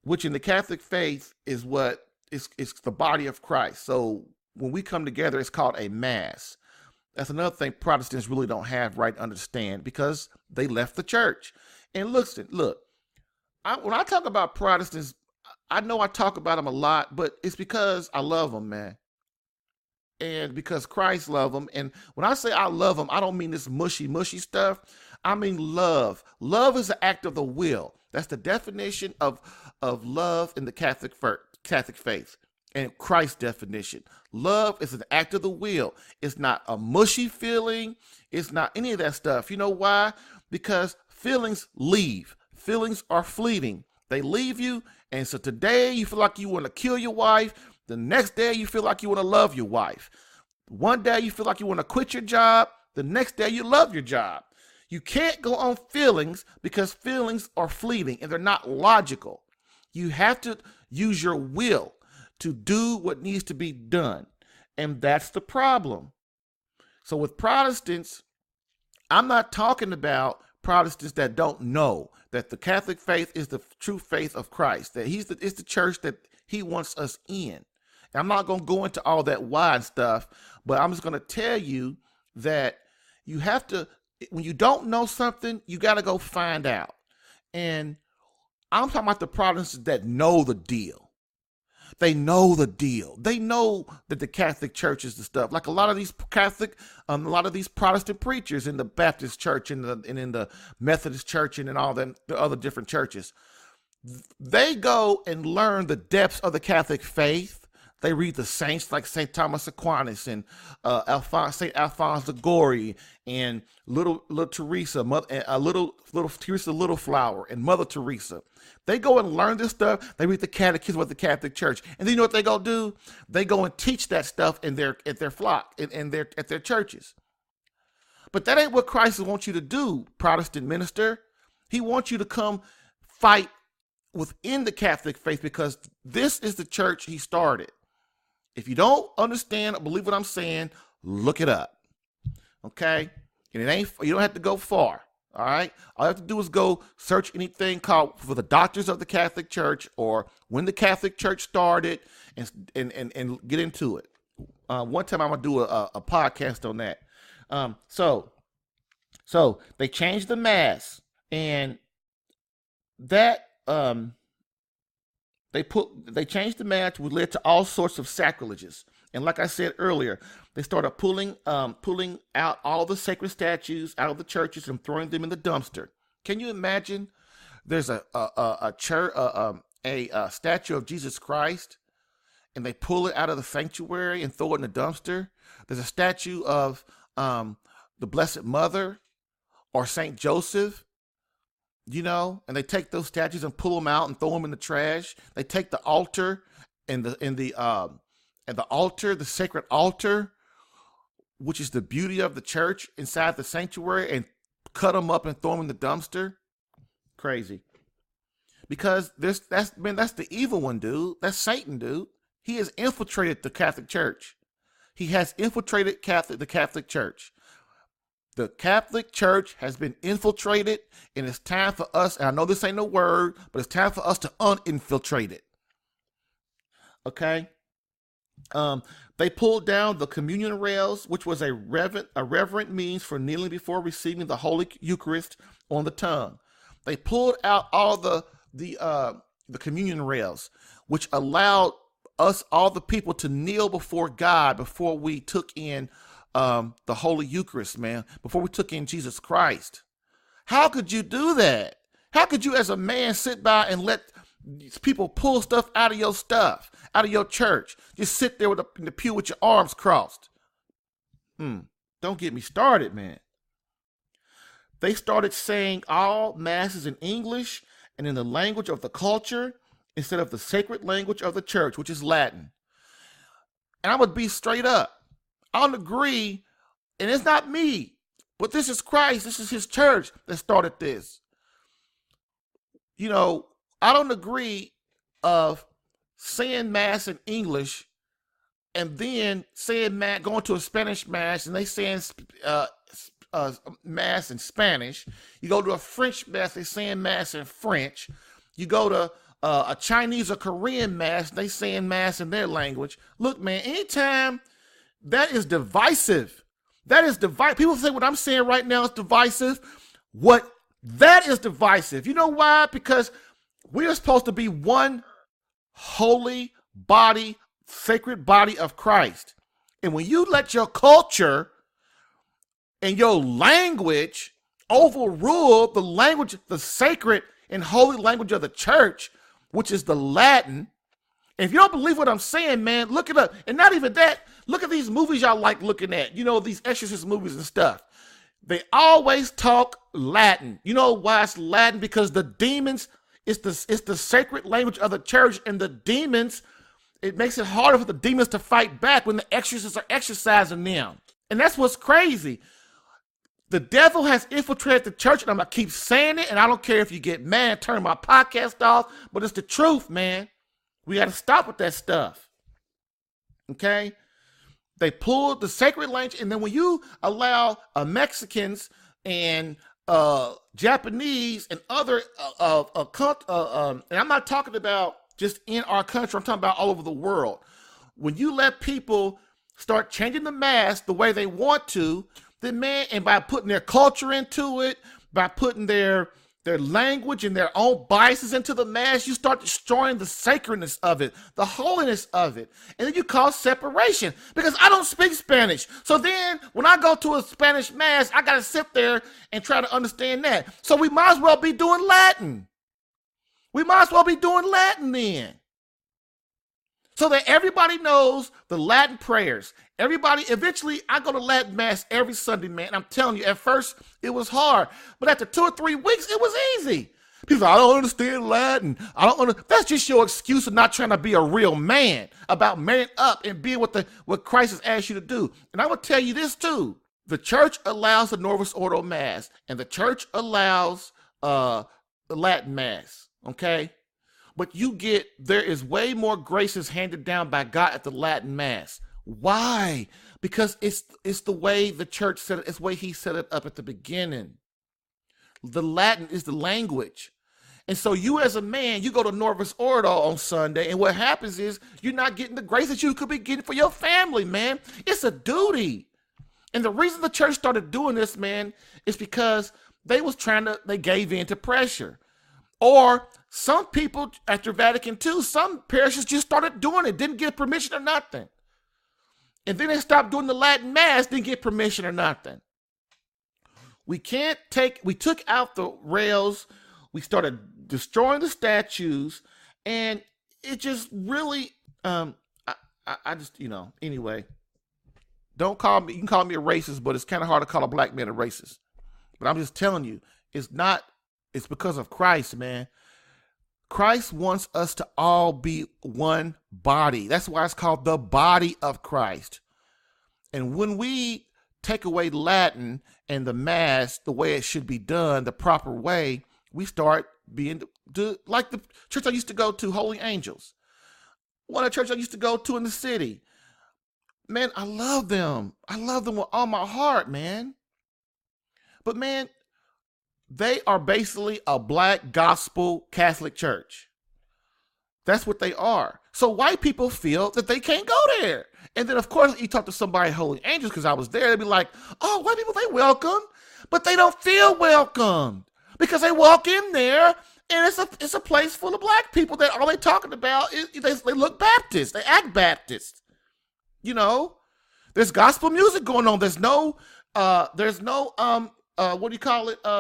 which in the Catholic faith is what is the body of Christ. So when we come together, it's called a Mass. That's another thing Protestants really don't have right to understand, because they left the church. And look, when I talk about Protestants, I know I talk about them a lot, but it's because I love them, man. And because Christ loved them. And when I say I love them, I don't mean this mushy stuff. I mean love. Love is an act of the will. That's the definition of love in the Catholic faith. And Christ's definition. Love is an act of the will. It's not a mushy feeling. It's not any of that stuff. You know why? Because feelings leave. Feelings are fleeting. They leave you. And so today you feel like you want to kill your wife. The next day you feel like you want to love your wife. One day you feel like you want to quit your job. The next day you love your job. You can't go on feelings, because feelings are fleeting and they're not logical. You have to use your will to do what needs to be done. And that's the problem. So with Protestants, I'm not talking about Protestants that don't know that the Catholic faith is the true faith of Christ, that it's the church that he wants us in. And I'm not going to go into all that wide stuff, but I'm just going to tell you that you have to, when you don't know something, you got to go find out. And I'm talking about the Protestants that know the deal. They know the deal. They know that the Catholic Church is the stuff. Like a lot of these a lot of these Protestant preachers in the Baptist Church and in the Methodist Church and in all the other different churches, they go and learn the depths of the Catholic faith. They read the saints like St. Thomas Aquinas and St. Alphonse the Gory and little Teresa, little Teresa Little Flower and Mother Teresa. They go and learn this stuff. They read the Catechism of the Catholic Church, and then you know what they go do? They go and teach that stuff at their flock at their churches. But that ain't what Christ wants you to do, Protestant minister. He wants you to come fight within the Catholic faith because this is the church he started. If you don't understand or believe what I'm saying, look it up. Okay? And you don't have to go far. All right? All you have to do is go search anything called for the Doctors of the Catholic Church or when the Catholic Church started and get into it. One time I'm going to do a podcast on that. So they changed the Mass and that they changed the Mass, which led to all sorts of sacrileges. And like I said earlier, they started pulling out all the sacred statues out of the churches and throwing them in the dumpster. Can you imagine? There's a statue of Jesus Christ, and they pull it out of the sanctuary and throw it in the dumpster. There's a statue of the Blessed Mother or Saint Joseph. And they take those statues and pull them out and throw them in the trash. They take the altar and the altar, the sacred altar, which is the beauty of the church inside the sanctuary, and cut them up and throw them in the dumpster. Crazy. Because that's the evil one, dude. That's Satan, dude. He has infiltrated the Catholic Church. He has infiltrated the Catholic Church. The Catholic Church has been infiltrated, and it's time for us, and I know this ain't no word, but it's time for us to uninfiltrate it. Okay? They pulled down the communion rails, which was a reverent means for kneeling before receiving the Holy Eucharist on the tongue. They pulled out all the communion rails, which allowed us, all the people, to kneel before God before we took in the Holy Eucharist, man, before we took in Jesus Christ. How could you do that? How could you as a man sit by and let people pull stuff out of your church? Just sit there in the pew with your arms crossed. Don't get me started, man. They started saying all masses in English and in the language of the culture instead of the sacred language of the church, which is Latin. And I would be straight up. I don't agree, and it's not me, but this is Christ. This is his church that started this. I don't agree of saying mass in English and then saying going to a Spanish mass and they saying mass in Spanish. You go to a French mass, they saying mass in French. You go to a Chinese or Korean mass, they saying mass in their language. Look, man, anytime that is divisive. That is divisive. People say what I'm saying right now is divisive. That is divisive. You know why? Because we are supposed to be one holy body, sacred body of Christ. And when you let your culture and your language overrule the language, the sacred and holy language of the church, which is the Latin, and if you don't believe what I'm saying, man, look it up. And not even that, look at these movies y'all like looking at, these exorcist movies and stuff. They always talk Latin. You know why it's Latin? Because the demons, it's the sacred language of the church, and the demons, it makes it harder for the demons to fight back when the exorcists are exorcising them. And that's what's crazy. The devil has infiltrated the church, and I'm going to keep saying it, and I don't care if you get mad, turn my podcast off, but it's the truth, man. We got to stop with that stuff. Okay? They pulled the sacred language, and then when you allow Mexicans and Japanese and other, and I'm not talking about just in our country, I'm talking about all over the world. When you let people start changing the mask the way they want to, then man, and by putting their culture into it, by putting their language and their own biases into the mask, you start destroying the sacredness of it, the holiness of it. And then you cause separation, because I don't speak Spanish. So then when I go to a Spanish mass, I got to sit there and try to understand that. So we might as well be doing Latin. We might as well be doing Latin then. So that everybody knows the Latin prayers. Everybody, eventually, I go to Latin Mass every Sunday, man. I'm telling you, at first, it was hard. But after 2 or 3 weeks, it was easy. People say, I don't understand Latin. That's just your excuse of not trying to be a real man, about marrying up and being what Christ has asked you to do. And I will tell you this, too. The church allows the Novus Ordo Mass, and the church allows the Latin Mass, okay? But there is way more graces handed down by God at the Latin Mass. Why? Because it's the way the church said it. It's the way he set it up at the beginning. The Latin is the language. And so you as a man, you go to Novus Ordo on Sunday, and what happens is you're not getting the grace that you could be getting for your family, man. It's a duty. And the reason the church started doing this, man, is because they gave in to pressure. Or some people after Vatican II, some parishes just started doing it, didn't get permission or nothing. And then they stopped doing the Latin Mass, didn't get permission or nothing. We took out the rails, we started destroying the statues, and it just really, anyway, don't call me, you can call me a racist, but it's kind of hard to call a black man a racist. But I'm just telling you, it's because of Christ, man. Christ wants us to all be one body. That's why it's called the body of Christ. And when we take away Latin and the Mass the way it should be done, the proper way, we start being like the church I used to go to, Holy Angels. One of the churches I used to go to in the city. Man, I love them. I love them with all my heart, man. But man, they are basically a black gospel Catholic church. That's what they are. So white people feel that they can't go there. And then, of course, you talk to somebody at Holy Angels, because I was there, they'd be like, oh, white people, they welcome. But they don't feel welcomed, because they walk in there, and it's a place full of black people that all they talking about is they look Baptist. They act Baptist. You know, there's gospel music going on. There's no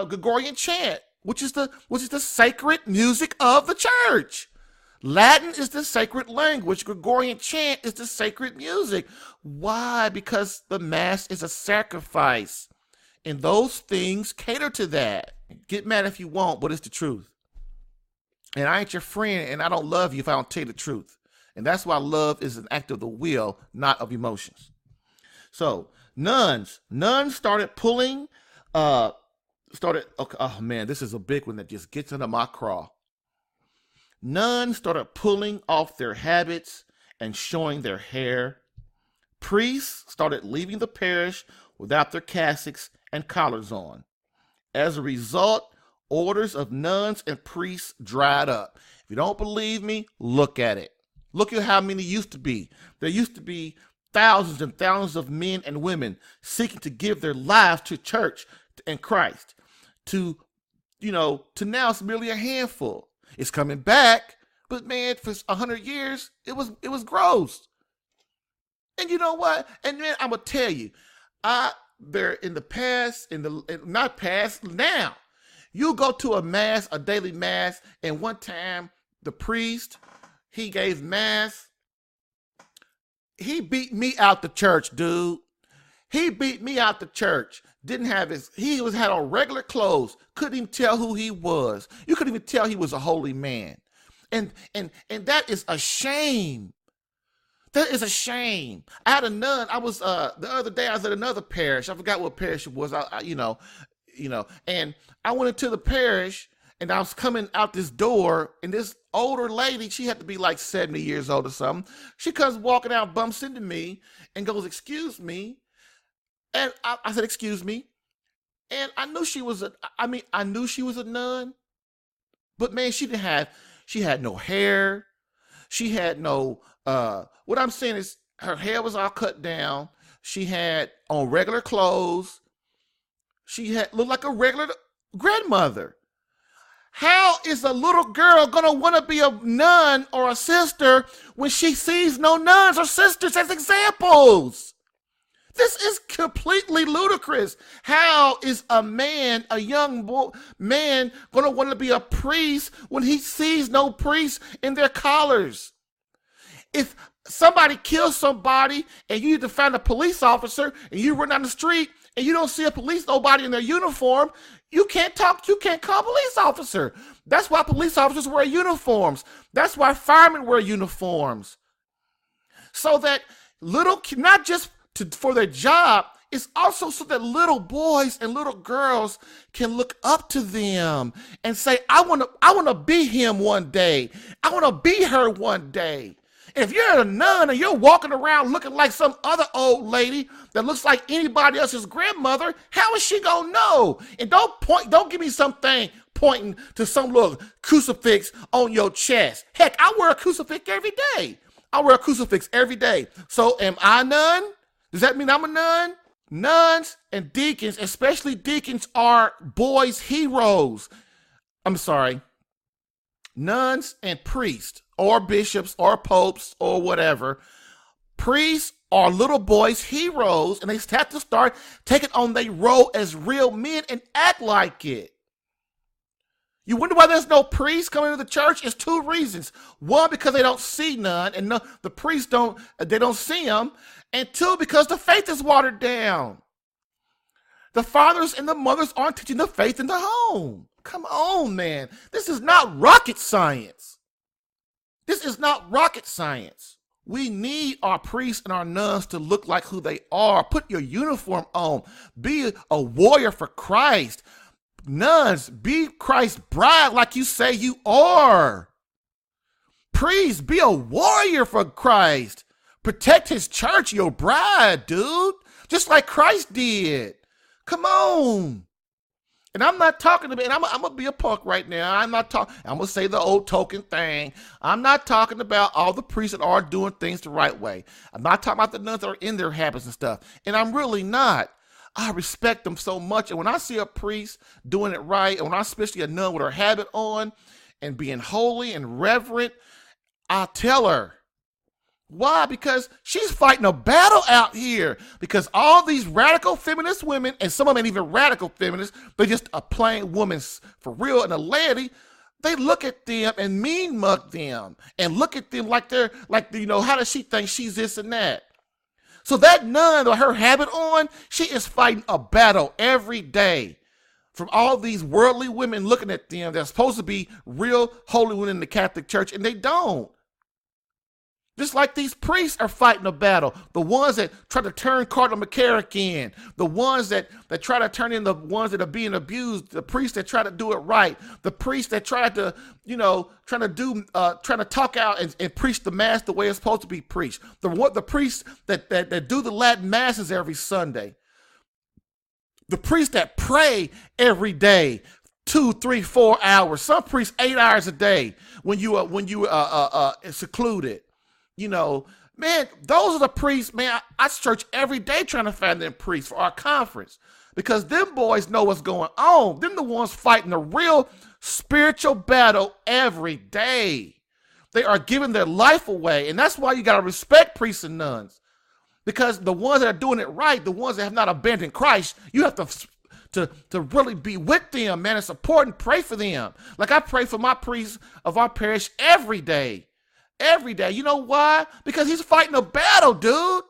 Gregorian chant, which is the sacred music of the church. Latin is the sacred language. Gregorian chant is the sacred music. Why? Because the Mass is a sacrifice, and those things cater to that. Get mad if you want, but it's the truth. And I ain't your friend, and I don't love you if I don't tell you the truth. And that's why love is an act of the will, not of emotions. So nuns started pulling. Oh man, this is a big one that just gets under my craw. Nuns started pulling off their habits and showing their hair. Priests started leaving the parish without their cassocks and collars on. As a result, orders of nuns and priests dried up. If you don't believe me, look at it. Look at how many used to be. There used to be thousands and thousands of men and women seeking to give their lives to church and Christ. To now it's merely a handful. It's coming back, but man, for 100 years, it was gross. And you know what? And man, I'm gonna tell you, there in the past, not past, now, you go to a mass, a daily mass, and one time the priest, he gave mass. He beat me out the church, dude. He beat me out the church. He had on regular clothes. Couldn't even tell who he was. You couldn't even tell he was a holy man. And that is a shame. That is a shame. I had a nun. I was the other day. I was at another parish. I forgot what parish it was. And I went into the parish, and I was coming out this door, and this older lady, she had to be like 70 years old or something. She comes walking out, bumps into me, and goes, "Excuse me." And I said, "Excuse me." And I knew she was a nun, but man, she had no hair. She had no, what I'm saying is her hair was all cut down. She had on regular clothes. She looked like a regular grandmother. How is a little girl going to want to be a nun or a sister when she sees no nuns or sisters as examples? This is completely ludicrous. How is a young man, going to want to be a priest when he sees no priests in their collars? If somebody kills somebody and you need to find a police officer and you run down the street and you don't see nobody in their uniform, you can't call a police officer. That's why police officers wear uniforms. That's why firemen wear uniforms. So that not just for their job, it's also so that little boys and little girls can look up to them and say, I want to be him one day. I want to be her one day. If you're a nun and you're walking around looking like some other old lady that looks like anybody else's grandmother, how is she gonna know? And don't give me something pointing to some little crucifix on your chest. Heck, I wear a crucifix every day. So am I a nun? Does that mean I'm a nun? Nuns and deacons, especially deacons, are boys' heroes. I'm sorry. Nuns and priests, or bishops, or popes, or whatever. Priests are little boys' heroes, and they have to start taking on their role as real men and act like it. You wonder why there's no priests coming to the church? It's two reasons. One, because they don't see none, and the priests don't see them. And two, because the faith is watered down. The fathers and the mothers aren't teaching the faith in the home. Come on, man. This is not rocket science. We need our priests and our nuns to look like who they are. Put your uniform on. Be a warrior for Christ. Nuns, be Christ's bride like you say you are. Priests, be a warrior for Christ. Protect his church, your bride, dude. Just like Christ did. Come on. And I'm not talking about, and I'm going to be a punk right now. I'm going to say the old token thing. I'm not talking about all the priests that are doing things the right way. I'm not talking about the nuns that are in their habits and stuff. And I'm really not. I respect them so much. And when I see a priest doing it right, and when I especially a nun with her habit on and being holy and reverent, I tell her. Why? Because she's fighting a battle out here. Because all these radical feminist women, and some of them ain't even radical feminists, they're just a plain woman for real and a laity, they look at them and mean mug them and look at them like they're how does she think she's this and that? So that nun with her habit on, she is fighting a battle every day from all these worldly women looking at them. They're supposed to be real holy women in the Catholic Church, and they don't. Just like these priests are fighting a battle. The ones that try to turn Cardinal McCarrick in. The ones that try to turn in the ones that are being abused. The priests that try to do it right. The priests that try to, trying to talk out and preach the mass the way it's supposed to be preached. The priests that do the Latin masses every Sunday. The priests that pray every day. 2, 3, 4 hours. Some priests 8 hours a day when you secluded. Man, those are the priests, man. I search every day trying to find them priests for our conference because them boys know what's going on. Them the ones fighting a real spiritual battle every day. They are giving their life away, and that's why you got to respect priests and nuns because the ones that are doing it right, the ones that have not abandoned Christ, you have to really be with them, man, and support and pray for them. Like I pray for my priests of our parish every day. Every day. You know why? Because he's fighting a battle, dude.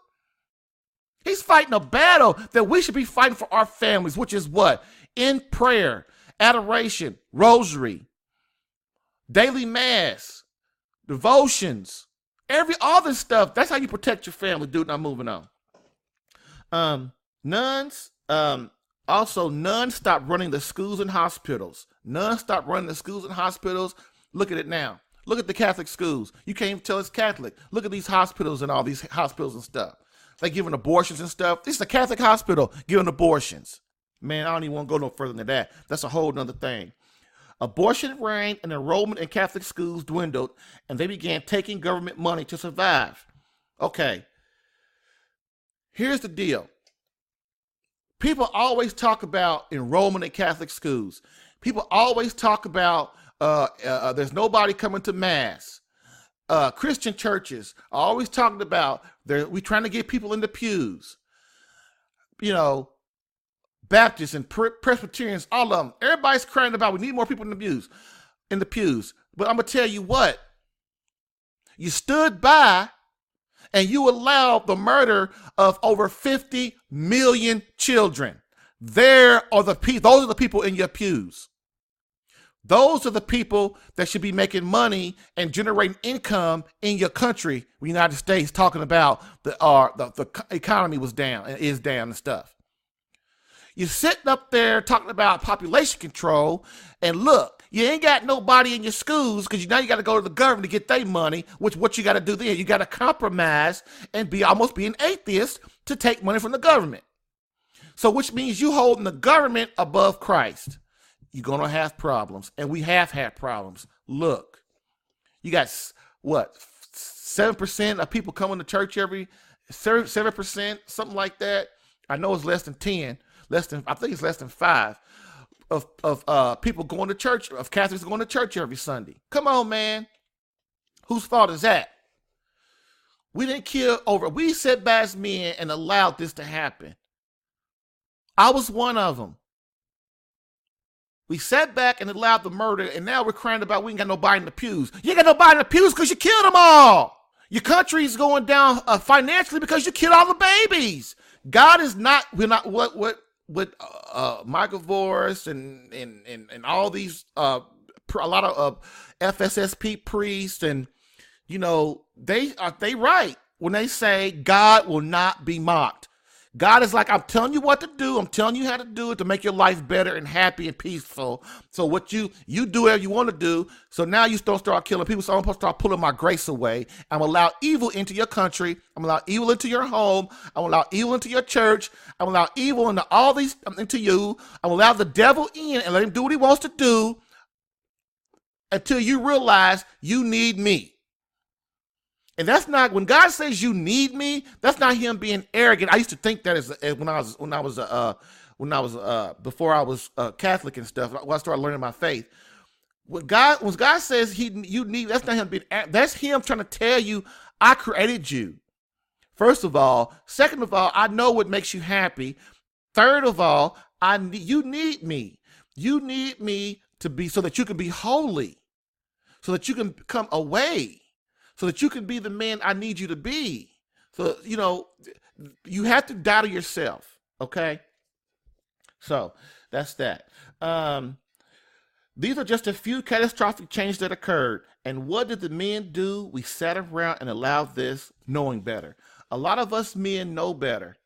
He's fighting a battle that we should be fighting for our families, which is what? In prayer, adoration, rosary, daily mass, devotions, All this stuff. That's how you protect your family, dude. Now moving on. Nuns. Also, nuns stopped running the schools and hospitals. Nuns stopped running the schools and hospitals. Look at it now. Look at the Catholic schools. You can't even tell it's Catholic. Look at these hospitals and all these hospitals and stuff. They giving abortions and stuff. This is a Catholic hospital giving abortions. Man, I don't even want to go no further than that. That's a whole nother thing. Abortion reigned and enrollment in Catholic schools dwindled, and they began taking government money to survive. Okay. Here's the deal. People always talk about enrollment in Catholic schools. People always talk about there's nobody coming to mass. Christian churches are always talking about we're trying to get people in the pews. You know, Baptists and Presbyterians, all of them. Everybody's crying about we need more people in the pews. But I'm gonna tell you what. You stood by and you allowed the murder of over 50 million children. Those are the people in your pews. Those are the people that should be making money and generating income in your country, the United States, talking about the economy was down and is down and stuff. You're sitting up there talking about population control, and look, you ain't got nobody in your schools because now you got to go to the government to get their money, which what you got to do then, you got to compromise and almost be an atheist to take money from the government. So which means you holding the government above Christ. You're going to have problems, and we have had problems. Look, you got, 7% of people coming to church 7%, something like that. I know it's less than 10, I think it's less than 5 of people going to church, of Catholics going to church every Sunday. Come on, man. Whose fault is that? We sat back as men and allowed this to happen. I was one of them. We sat back and allowed the murder, and now we're crying about we ain't got nobody in the pews. You ain't got nobody in the pews because you killed them all. Your country's going down financially because you killed all the babies. God is not, we're not, what Michael Voris and all these, a lot of FSSP priests, and, you know, they right when they say God will not be mocked. God is like, I'm telling you what to do. I'm telling you how to do it to make your life better and happy and peaceful. So what you do whatever you want to do. So now you don't start killing people. So I'm supposed to start pulling my grace away. I'm going to allow evil into your country. I'm going to allow evil into your home. I'm going to allow evil into your church. I'm going to allow evil into all these, into you. I'm going to allow the devil in and let him do what he wants to do until you realize you need me. And that's not, when God says you need me, that's not him being arrogant. I used to think that as before I was Catholic and stuff, when I started learning my faith. When God says you need, that's not him being arrogant. That's him trying to tell you, I created you. First of all. Second of all, I know what makes you happy. Third of all, you need me. You need me to be, so that you can be holy, so that you can come away, so that you can be the man I need you to be. So, you know, you have to die to yourself, okay? So that's that. These are just a few catastrophic changes that occurred. And what did the men do? We sat around and allowed this, knowing better. A lot of us men know better,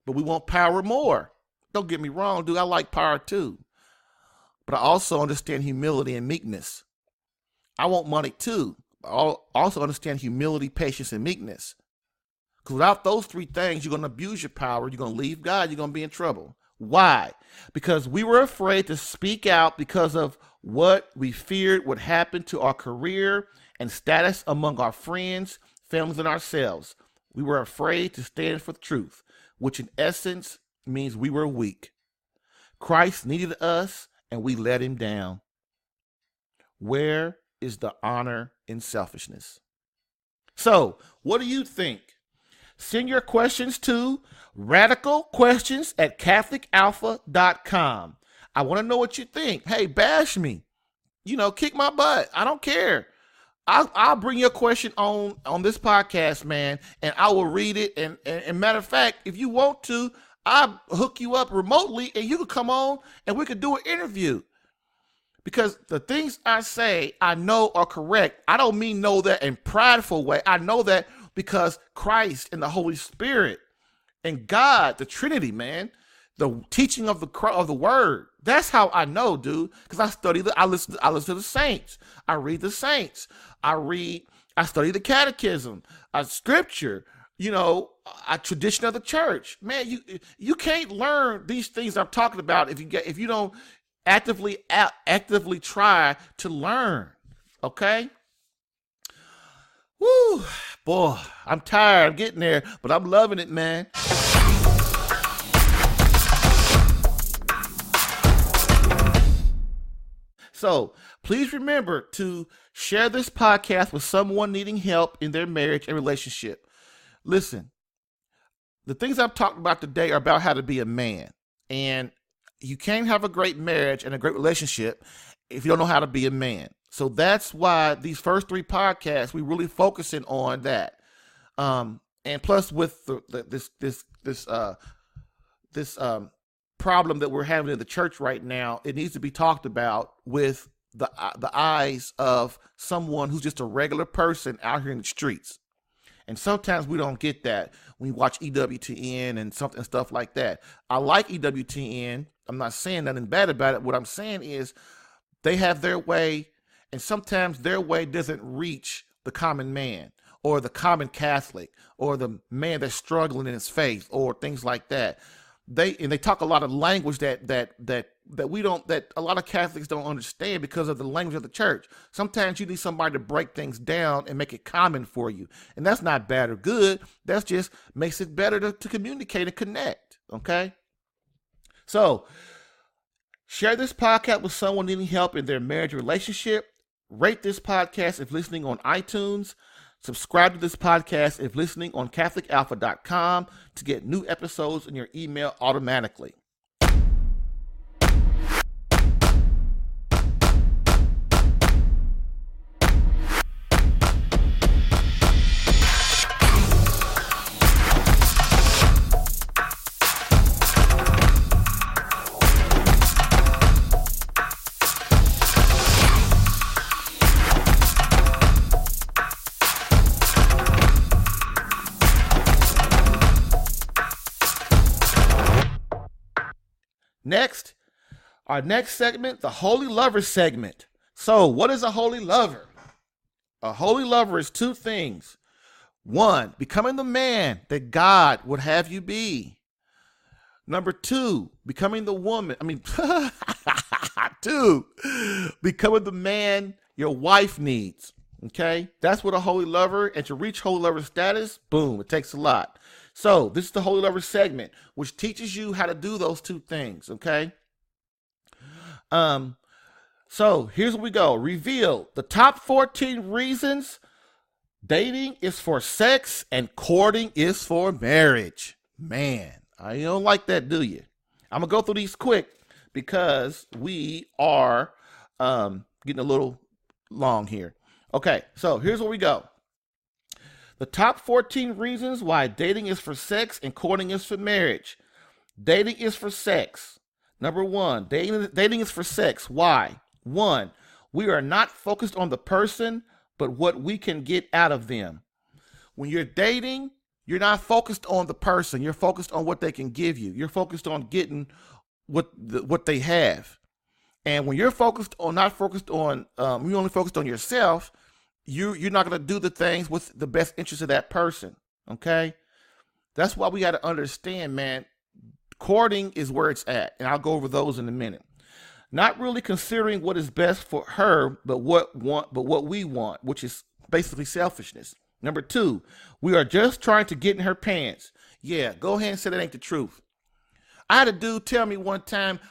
but we want power more. Don't get me wrong, dude. I like power too. But I also understand humility and meekness. I want money too. I also understand humility, patience, and meekness. Because without those three things, you're going to abuse your power. You're going to leave God. You're going to be in trouble. Why? Because we were afraid to speak out because of what we feared would happen to our career and status among our friends, families, and ourselves. We were afraid to stand for the truth, which in essence means we were weak. Christ needed us, and we let him down. Where is the honor in selfishness? So, what do you think? Send your questions to RadicalQuestions@CatholicAlpha.com. I want to know what you think. Hey, bash me. You know, kick my butt. I don't care. I'll bring your question on this podcast, man, and I will read it. And matter of fact, if you want to, I'll hook you up remotely, and you can come on, and we could do an interview. Because the things I say, I know are correct. I don't mean know that in prideful way. I know that because Christ and the Holy Spirit and God, the Trinity, man, the teaching of the Word. That's how I know, dude. Because I listen to the saints. I read the saints. I study the catechism, Scripture. A tradition of the church. Man, you can't learn these things I'm talking about if you don't actively try to learn. Okay. Woo, boy, I'm tired. I'm getting there, but I'm loving it, man. So please remember to share this podcast with someone needing help in their marriage and relationship. Listen, the things I've talked about today are about how to be a man. And you can't have a great marriage and a great relationship if you don't know how to be a man. So that's why these first 3 podcasts, we're really focusing on that. And plus with this problem that we're having in the church right now, it needs to be talked about with the eyes of someone who's just a regular person out here in the streets. And sometimes we don't get that when you watch EWTN and stuff like that. I like EWTN. I'm not saying nothing bad about it. What I'm saying is they have their way, and sometimes their way doesn't reach the common man or the common Catholic or the man that's struggling in his faith or things like that. They talk a lot of language that a lot of Catholics don't understand because of the language of the church. Sometimes you need somebody to break things down and make it common for you. And that's not bad or good. That's just makes it better to communicate and connect. Okay. So share this podcast with someone needing help in their marriage or relationship. Rate this podcast if listening on iTunes. Subscribe to this podcast if listening on CatholicAlpha.com to get new episodes in your email automatically. Next, our next segment, the Holy Lover segment. So what is a holy lover? A holy lover is 2 things. 1, becoming the man that God would have you be. Number 2, becoming the woman. 2, becoming the man your wife needs. Okay, that's what a holy lover, and to reach holy lover status, boom, it takes a lot. So this is the Holy Lover segment, which teaches you how to do those 2 things, okay? So here's what we go. Reveal the top 14 reasons dating is for sex and courting is for marriage. Man, you don't like that, do you? I'm going to go through these quick because we are getting a little long here. Okay, so here's where we go. The top 14 reasons why dating is for sex and courting is for marriage. Dating is for sex. Number 1, dating is for sex. Why? 1, we are not focused on the person, but what we can get out of them. When you're dating, you're not focused on the person. You're focused on what they can give you. You're focused on getting what they have. And when you're not focused on, you're only focused on yourself, you're not going to do the things with the best interest of that person. Okay. That's why we got to understand, man, courting is where it's at. And I'll go over those in a minute. Not really considering what is best for her, but what we want, which is basically selfishness. Number 2, we are just trying to get in her pants. Yeah. Go ahead and say that ain't the truth. I had a dude tell me one time,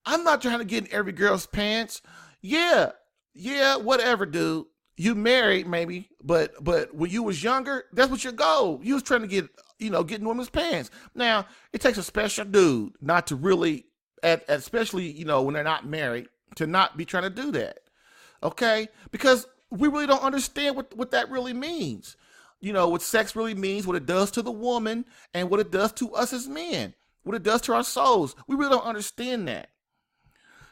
I'm not trying to get in every girl's pants. Yeah, whatever, dude. You married maybe, but when you was younger, that's what your goal. You was trying to get in women's pants. Now, it takes a special dude not to really, especially, when they're not married, to not be trying to do that. Okay? Because we really don't understand what that really means. What sex really means, what it does to the woman, and what it does to us as men, what it does to our souls. We really don't understand that.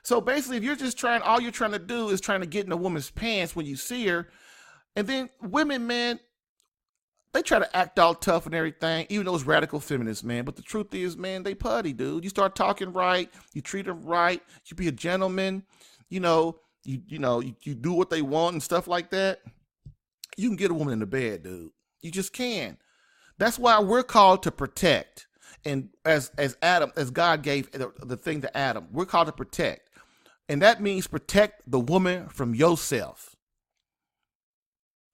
So basically, if you're just all you're trying to do is trying to get in a woman's pants when you see her, and then women, man, they try to act all tough and everything, even those radical feminists, man. But the truth is, man, they putty, dude. You start talking right, you treat them right, you be a gentleman, you do what they want and stuff like that. You can get a woman in the bed, dude. You just can. That's why we're called to protect. And as God gave the thing to Adam, we're called to protect. And that means protect the woman from yourself.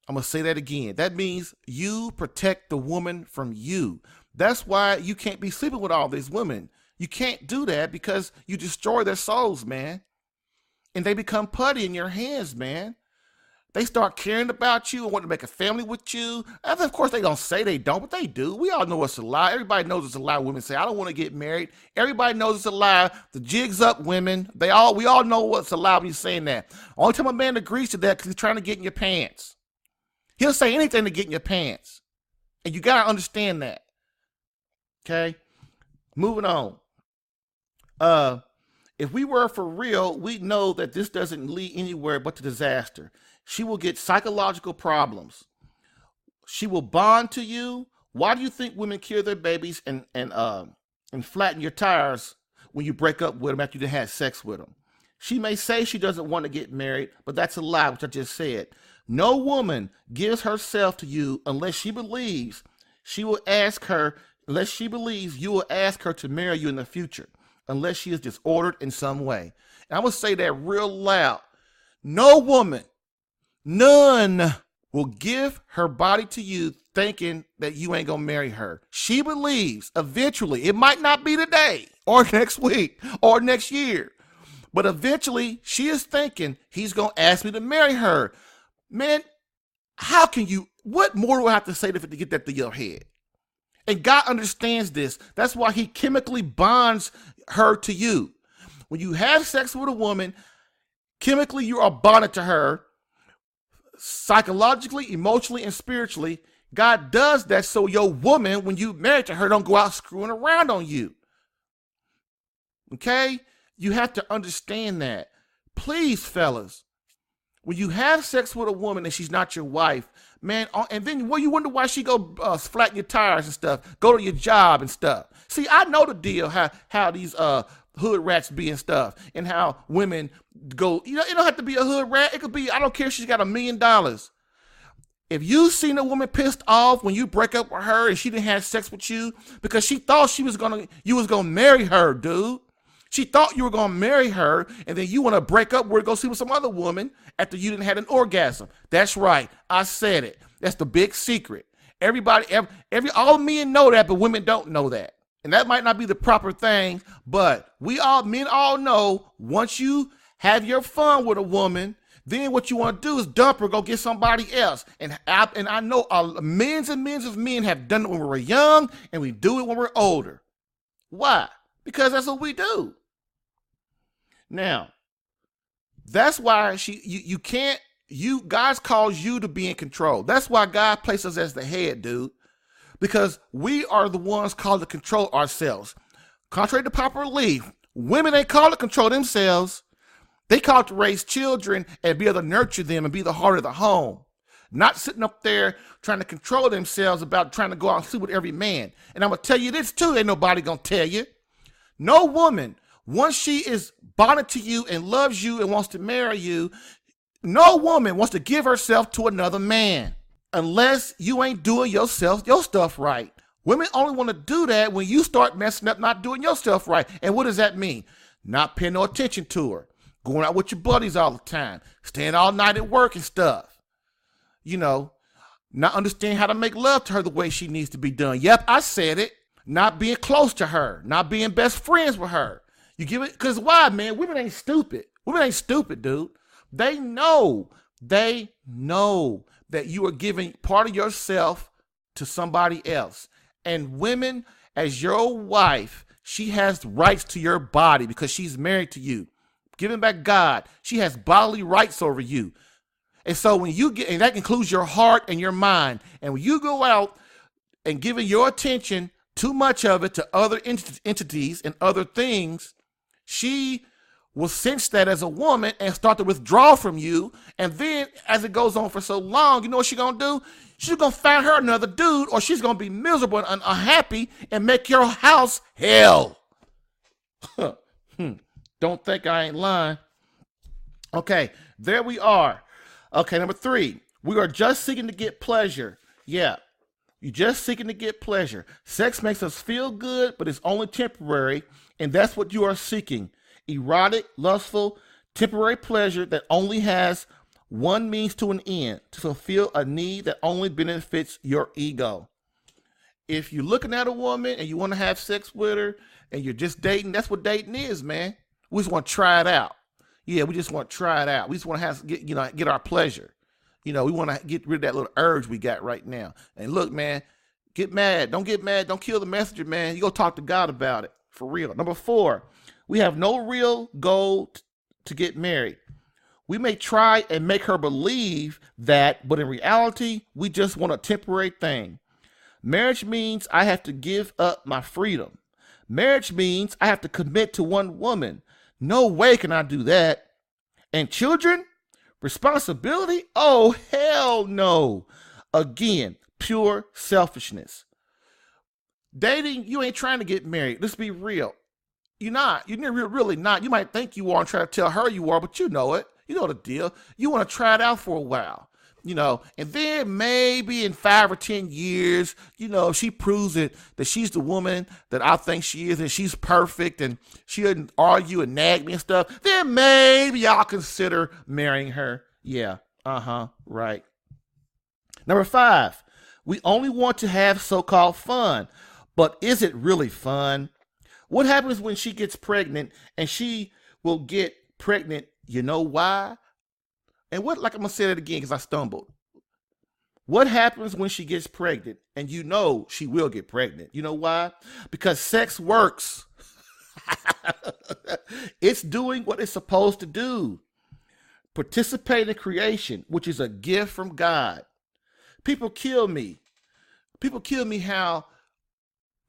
I'm going to say that again. That means you protect the woman from you. That's why you can't be sleeping with all these women. You can't do that because you destroy their souls, man. And they become putty in your hands, man. They start caring about you and want to make a family with you. And of course, they don't say they don't, but they do. We all know it's a lie. Everybody knows it's a lie. Women say, I don't want to get married. Everybody knows it's a lie. The jig's up, women. We all know what's a lie when you're saying that. Only time a man agrees to that because he's trying to get in your pants. He'll say anything to get in your pants. And you got to understand that. Okay? Moving on. If we were for real, we'd know that this doesn't lead anywhere but to disaster. She will get psychological problems. She will bond to you. Why do you think women kill their babies and flatten your tires when you break up with them after you had sex with them? She may say she doesn't want to get married, but that's a lie, which I just said. No woman gives herself to you unless she believes you will ask her to marry you in the future, unless she is disordered in some way. And I'm going to say that real loud. No woman, none, will give her body to you thinking that you ain't going to marry her. She believes eventually, it might not be today or next week or next year, but eventually she is thinking he's going to ask me to marry her. Man, what more do I have to say to get that to your head? And God understands this. That's why he chemically bonds her to you. When you have sex with a woman, chemically you are bonded to her, psychologically, emotionally, and spiritually. God does that so your woman, when you married to her, don't go out screwing around on you. Okay? You have to understand that. Please, fellas, when you have sex with a woman and she's not your wife, man, and then you wonder why she go flatten your tires and stuff, go to your job and stuff. See, I know the deal, how these hood rats be and stuff, and how women go, it don't have to be a hood rat. It could be, I don't care if she's got $1 million. If you seen a woman pissed off when you break up with her and she didn't have sex with you because she thought you was gonna marry her, dude. She thought you were going to marry her, and then you want to break up with her, go see with some other woman after you didn't have an orgasm. That's right. I said it. That's the big secret. Everybody, all men know that, but women don't know that. And that might not be the proper thing, but men all know once you have your fun with a woman, then what you want to do is dump her, go get somebody else. And I know millions and millions of men have done it when we were young, and we do it when we're older. Why? Because that's what we do. Now, that's why God calls you to be in control. That's why God places us as the head, dude. Because we are the ones called to control ourselves. Contrary to popular belief, women ain't called to control themselves. They called to raise children and be able to nurture them and be the heart of the home. Not sitting up there trying to control themselves about trying to go out and sleep with every man. And I'm going to tell you this too, ain't nobody going to tell you. No woman, once she is bonded to you and loves you and wants to marry you, no woman wants to give herself to another man unless you ain't doing your stuff right. Women only want to do that when you start messing up, not doing your stuff right. And what does that mean? Not paying no attention to her, going out with your buddies all the time, staying all night at work and stuff. Not understanding how to make love to her the way she needs to be done. Yep, I said it. Not being close to her, not being best friends with her. You give it, because why, man? Women ain't stupid. Women ain't stupid, dude. They know that you are giving part of yourself to somebody else. And women, as your wife, she has rights to your body because she's married to you. Giving back God, she has bodily rights over you. And so when you and that includes your heart and your mind. And when you go out and giving your attention, too much of it, to other entities and other things, she will sense that as a woman and start to withdraw from you. And then as it goes on for so long, you know what she's going to do? She's going to find her another dude, or she's going to be miserable and unhappy and make your house hell. Don't think I ain't lying. Okay, there we are. Okay, number 3, we are just seeking to get pleasure. Yeah, you're just seeking to get pleasure. Sex makes us feel good, but it's only temporary, and that's what you are seeking. Erotic, lustful, temporary pleasure that only has one means to an end, to fulfill a need that only benefits your ego. If you're looking at a woman and you want to have sex with her and you're just dating, that's what dating is, man. We just want to try it out. Yeah, we just want to try it out. We just want to get our pleasure. We want to get rid of that little urge we got right now. And look, man, get mad. Don't get mad. Don't kill the messenger, man. You go talk to God about it, for real. Number 4, we have no real goal to get married. We may try and make her believe that, but in reality, we just want a temporary thing. Marriage means I have to give up my freedom. Marriage means I have to commit to one woman. No way can I do that. And children? Responsibility? Oh, hell no. Again, pure selfishness. Dating, you ain't trying to get married. Let's be real. You're not. You're really not. You might think you are and try to tell her you are, but you know it. You know the deal. You want to try it out for a while, and then maybe in 5 or 10 years, if she proves it, that she's the woman that I think she is and she's perfect and she doesn't argue and nag me and stuff, then maybe I'll consider marrying her. Yeah, right. Number 5, we only want to have so-called fun, but is it really fun? What happens when she gets pregnant, and she will get pregnant? You know why? And I'm going to say that again because I stumbled. What happens when she gets pregnant? And she will get pregnant. You know why? Because sex works. It's doing what it's supposed to do. Participate in creation, which is a gift from God. People kill me. How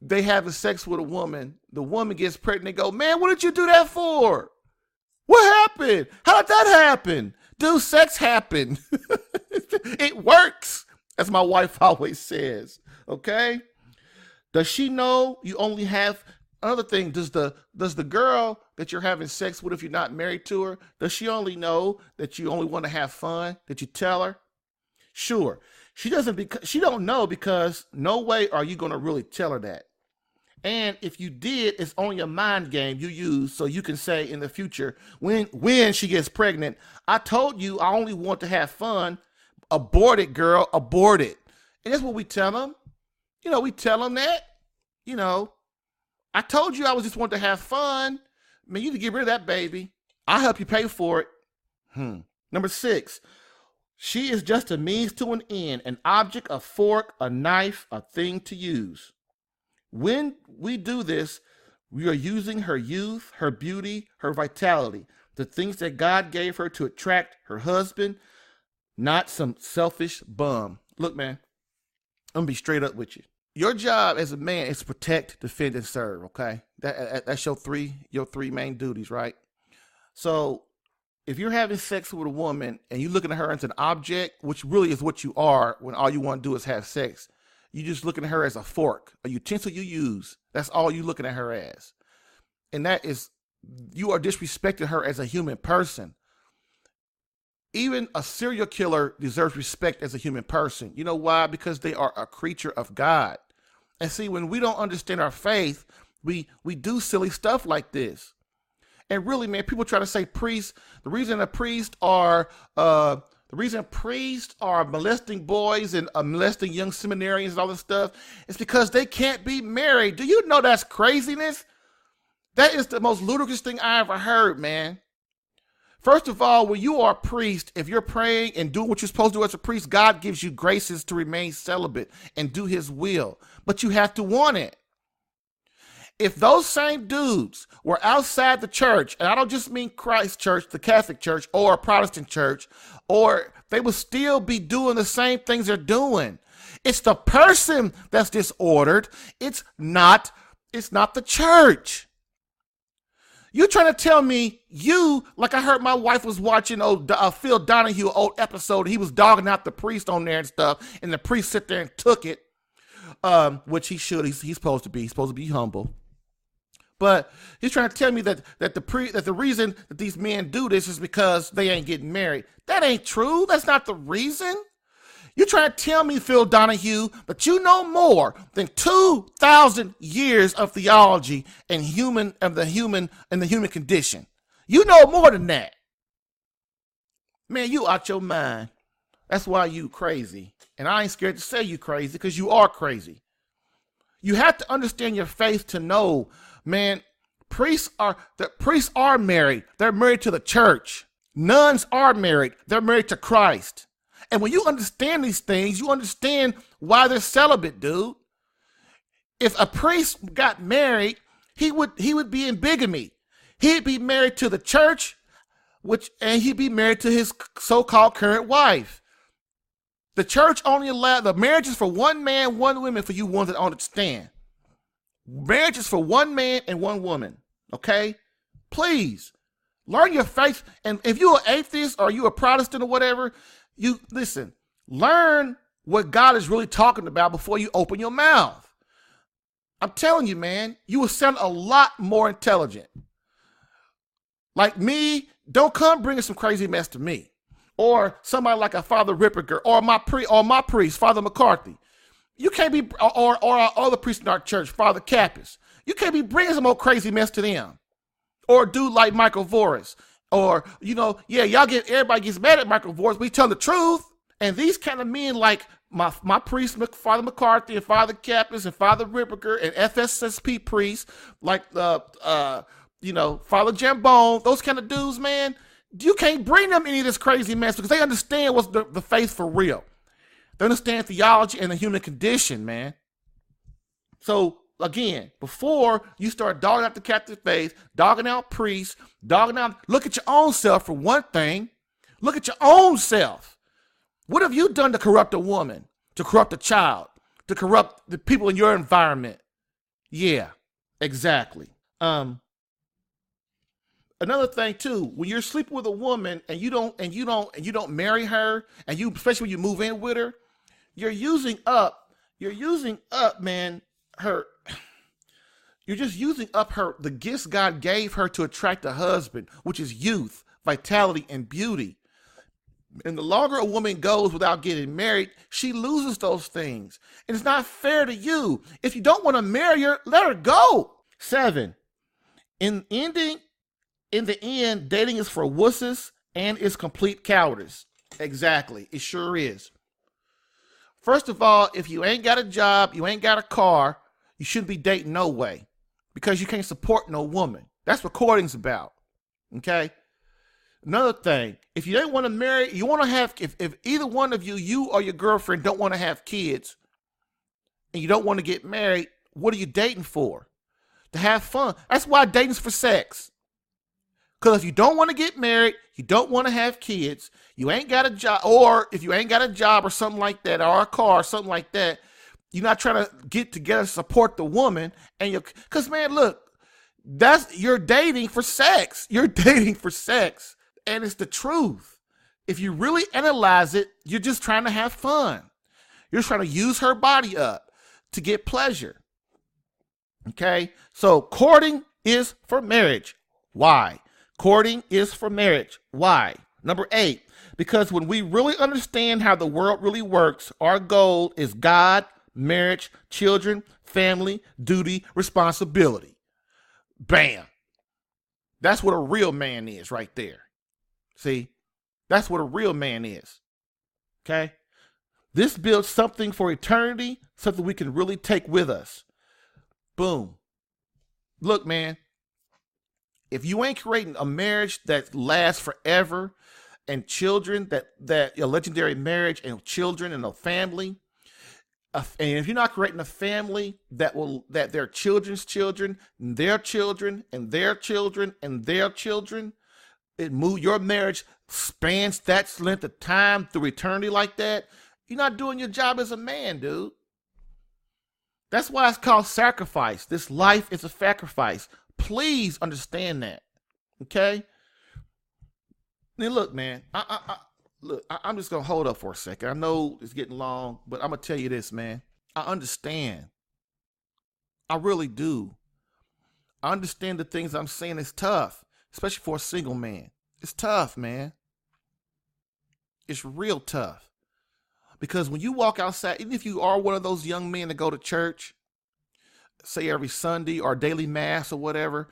they having sex with a woman. The woman gets pregnant. They go, man, what did you do that for? What happened? How did that happen? Dude, sex happened. It works, as my wife always says. Okay? Does she know you only have another thing? Does the girl that you're having sex with, if you're not married to her, does she only know that you only want to have fun? Did you tell her? Sure. She don't know, because no way are you going to really tell her that. And if you did, it's only a mind game you use so you can say in the future, when she gets pregnant, I told you I only want to have fun. Abort it, girl, abort it. And that's what we tell them. We tell them that, I told you I was just wanting to have fun. Man, you need to get rid of that baby. I'll help you pay for it. Number 6, she is just a means to an end, an object, a fork, a knife, a thing to use. When we do this, we are using her youth, her beauty, her vitality, the things that God gave her to attract her husband, not some selfish bum. Look, man, I'm going to be straight up with you. Your job as a man is to protect, defend, and serve, okay? That's your three main duties, right? So if you're having sex with a woman and you're looking at her as an object, which really is what you are when all you want to do is have sex, you're just looking at her as a fork, a utensil you use. That's all you're looking at her as. And that is, you are disrespecting her as a human person. Even a serial killer deserves respect as a human person. You know why? Because they are a creature of God. And see, when we don't understand our faith, we do silly stuff like this. And really, man, people try to say priests. The reason priests are molesting boys and molesting young seminarians and all this stuff is because they can't be married. Do you know that's craziness? That is the most ludicrous thing I ever heard, man. First of all, when you are a priest, if you're praying and doing what you're supposed to do as a priest, God gives you graces to remain celibate and do his will. But you have to want it. If those same dudes were outside the church, and I don't just mean Christ Church, the Catholic Church, or a Protestant church, or they would still be doing the same things they're doing. It's the person that's disordered. It's not the church. You trying to tell me like I heard my wife was watching Phil Donahue old episode. And he was dogging out the priest on there and stuff. And the priest sit there and took it, which he should. He's supposed to be. He's supposed to be humble. But he's trying to tell me that the reason that these men do this is because they ain't getting married. That ain't true. That's not the reason. You're trying to tell me, Phil Donahue, that you know more than 2,000 years of theology and the human condition. You know more than that. Man, you out your mind. That's why you crazy. And I ain't scared to say you crazy because you are crazy. You have to understand your faith to know, man, priests are married. They're married to the church. Nuns are married. They're married to Christ. And when you understand these things, you understand why they're celibate, dude. If a priest got married, he would be in bigamy. He'd be married to the church, and he'd be married to his so-called current wife. The church only allowed the marriages for one man, one woman, for you ones that understand. Marriage is for one man and one woman. Okay? Please learn your faith. And if you're an atheist or you're a Protestant or whatever, you listen, learn what God is really talking about before you open your mouth. I'm telling you, man, you will sound a lot more intelligent. Like me, don't come bringing some crazy mess to me. Or somebody like a Father Ripperger or my priest, Father McCarthy. You can't be, or our other priest in our church, Father Kappas. You can't be bringing some old crazy mess to them. Or a dude like Michael Voris. Or, everybody gets mad at Michael Voris. We tell the truth. And these kind of men like my priest, Father McCarthy and Father Kappas and Father Ripperger and FSSP priests, like, Father Jambone, those kind of dudes, man, you can't bring them any of this crazy mess because they understand what's the faith for real. They understand theology and the human condition, man. So, again, before you start dogging out the Catholic faith, dogging out priests, look at your own self for one thing. Look at your own self. What have you done to corrupt a woman, to corrupt a child, to corrupt the people in your environment? Yeah, exactly. Another thing too, when you're sleeping with a woman and you don't marry her, and especially when you move in with her, you're using up, man, you're just using up the gifts God gave her to attract a husband, which is youth, vitality, and beauty. And the longer a woman goes without getting married, she loses those things. And it's not fair to you. If you don't want to marry her, let her go. 7, in the end, dating is for wusses and is complete cowardice. Exactly. It sure is. First of all, if you ain't got a job, you ain't got a car, you shouldn't be dating no way because you can't support no woman. That's what courting's about. Okay? Another thing, if you don't want to marry, you want to have, if either one of you or your girlfriend don't want to have kids and you don't want to get married, what are you dating for? To have fun. That's why dating's for sex. Because if you don't want to get married, you don't want to have kids, you ain't got a job, or if you ain't got a job or something like that, or a car or something like that, you're not trying to get together to support the woman. Because, man, look, you're dating for sex. You're dating for sex. And it's the truth. If you really analyze it, you're just trying to have fun. You're trying to use her body up to get pleasure. Okay? So courting is for marriage. Why? Courting is for marriage. Why? Number 8, because when we really understand how the world really works, our goal is God, marriage, children, family, duty, responsibility. Bam. That's what a real man is right there. See? That's what a real man is. Okay? This builds something for eternity, something we can really take with us. Boom. Look, man. If you ain't creating a marriage that lasts forever and children, that a legendary marriage and children and a family, and if you're not creating a family that their children's children, and their children, and their children, and their children, your marriage spans that length of time through eternity like that, you're not doing your job as a man, dude. That's why it's called sacrifice. This life is a sacrifice. Please understand that. Okay? Now look, man, I'm just gonna hold up for a second. I know it's getting long, but I'm gonna tell you this, man. I understand. I really do. I understand the things I'm saying is tough, especially for a single man. It's tough, man. It's real tough. Because when you walk outside, even if you are one of those young men that go to church, say every Sunday or daily mass or whatever,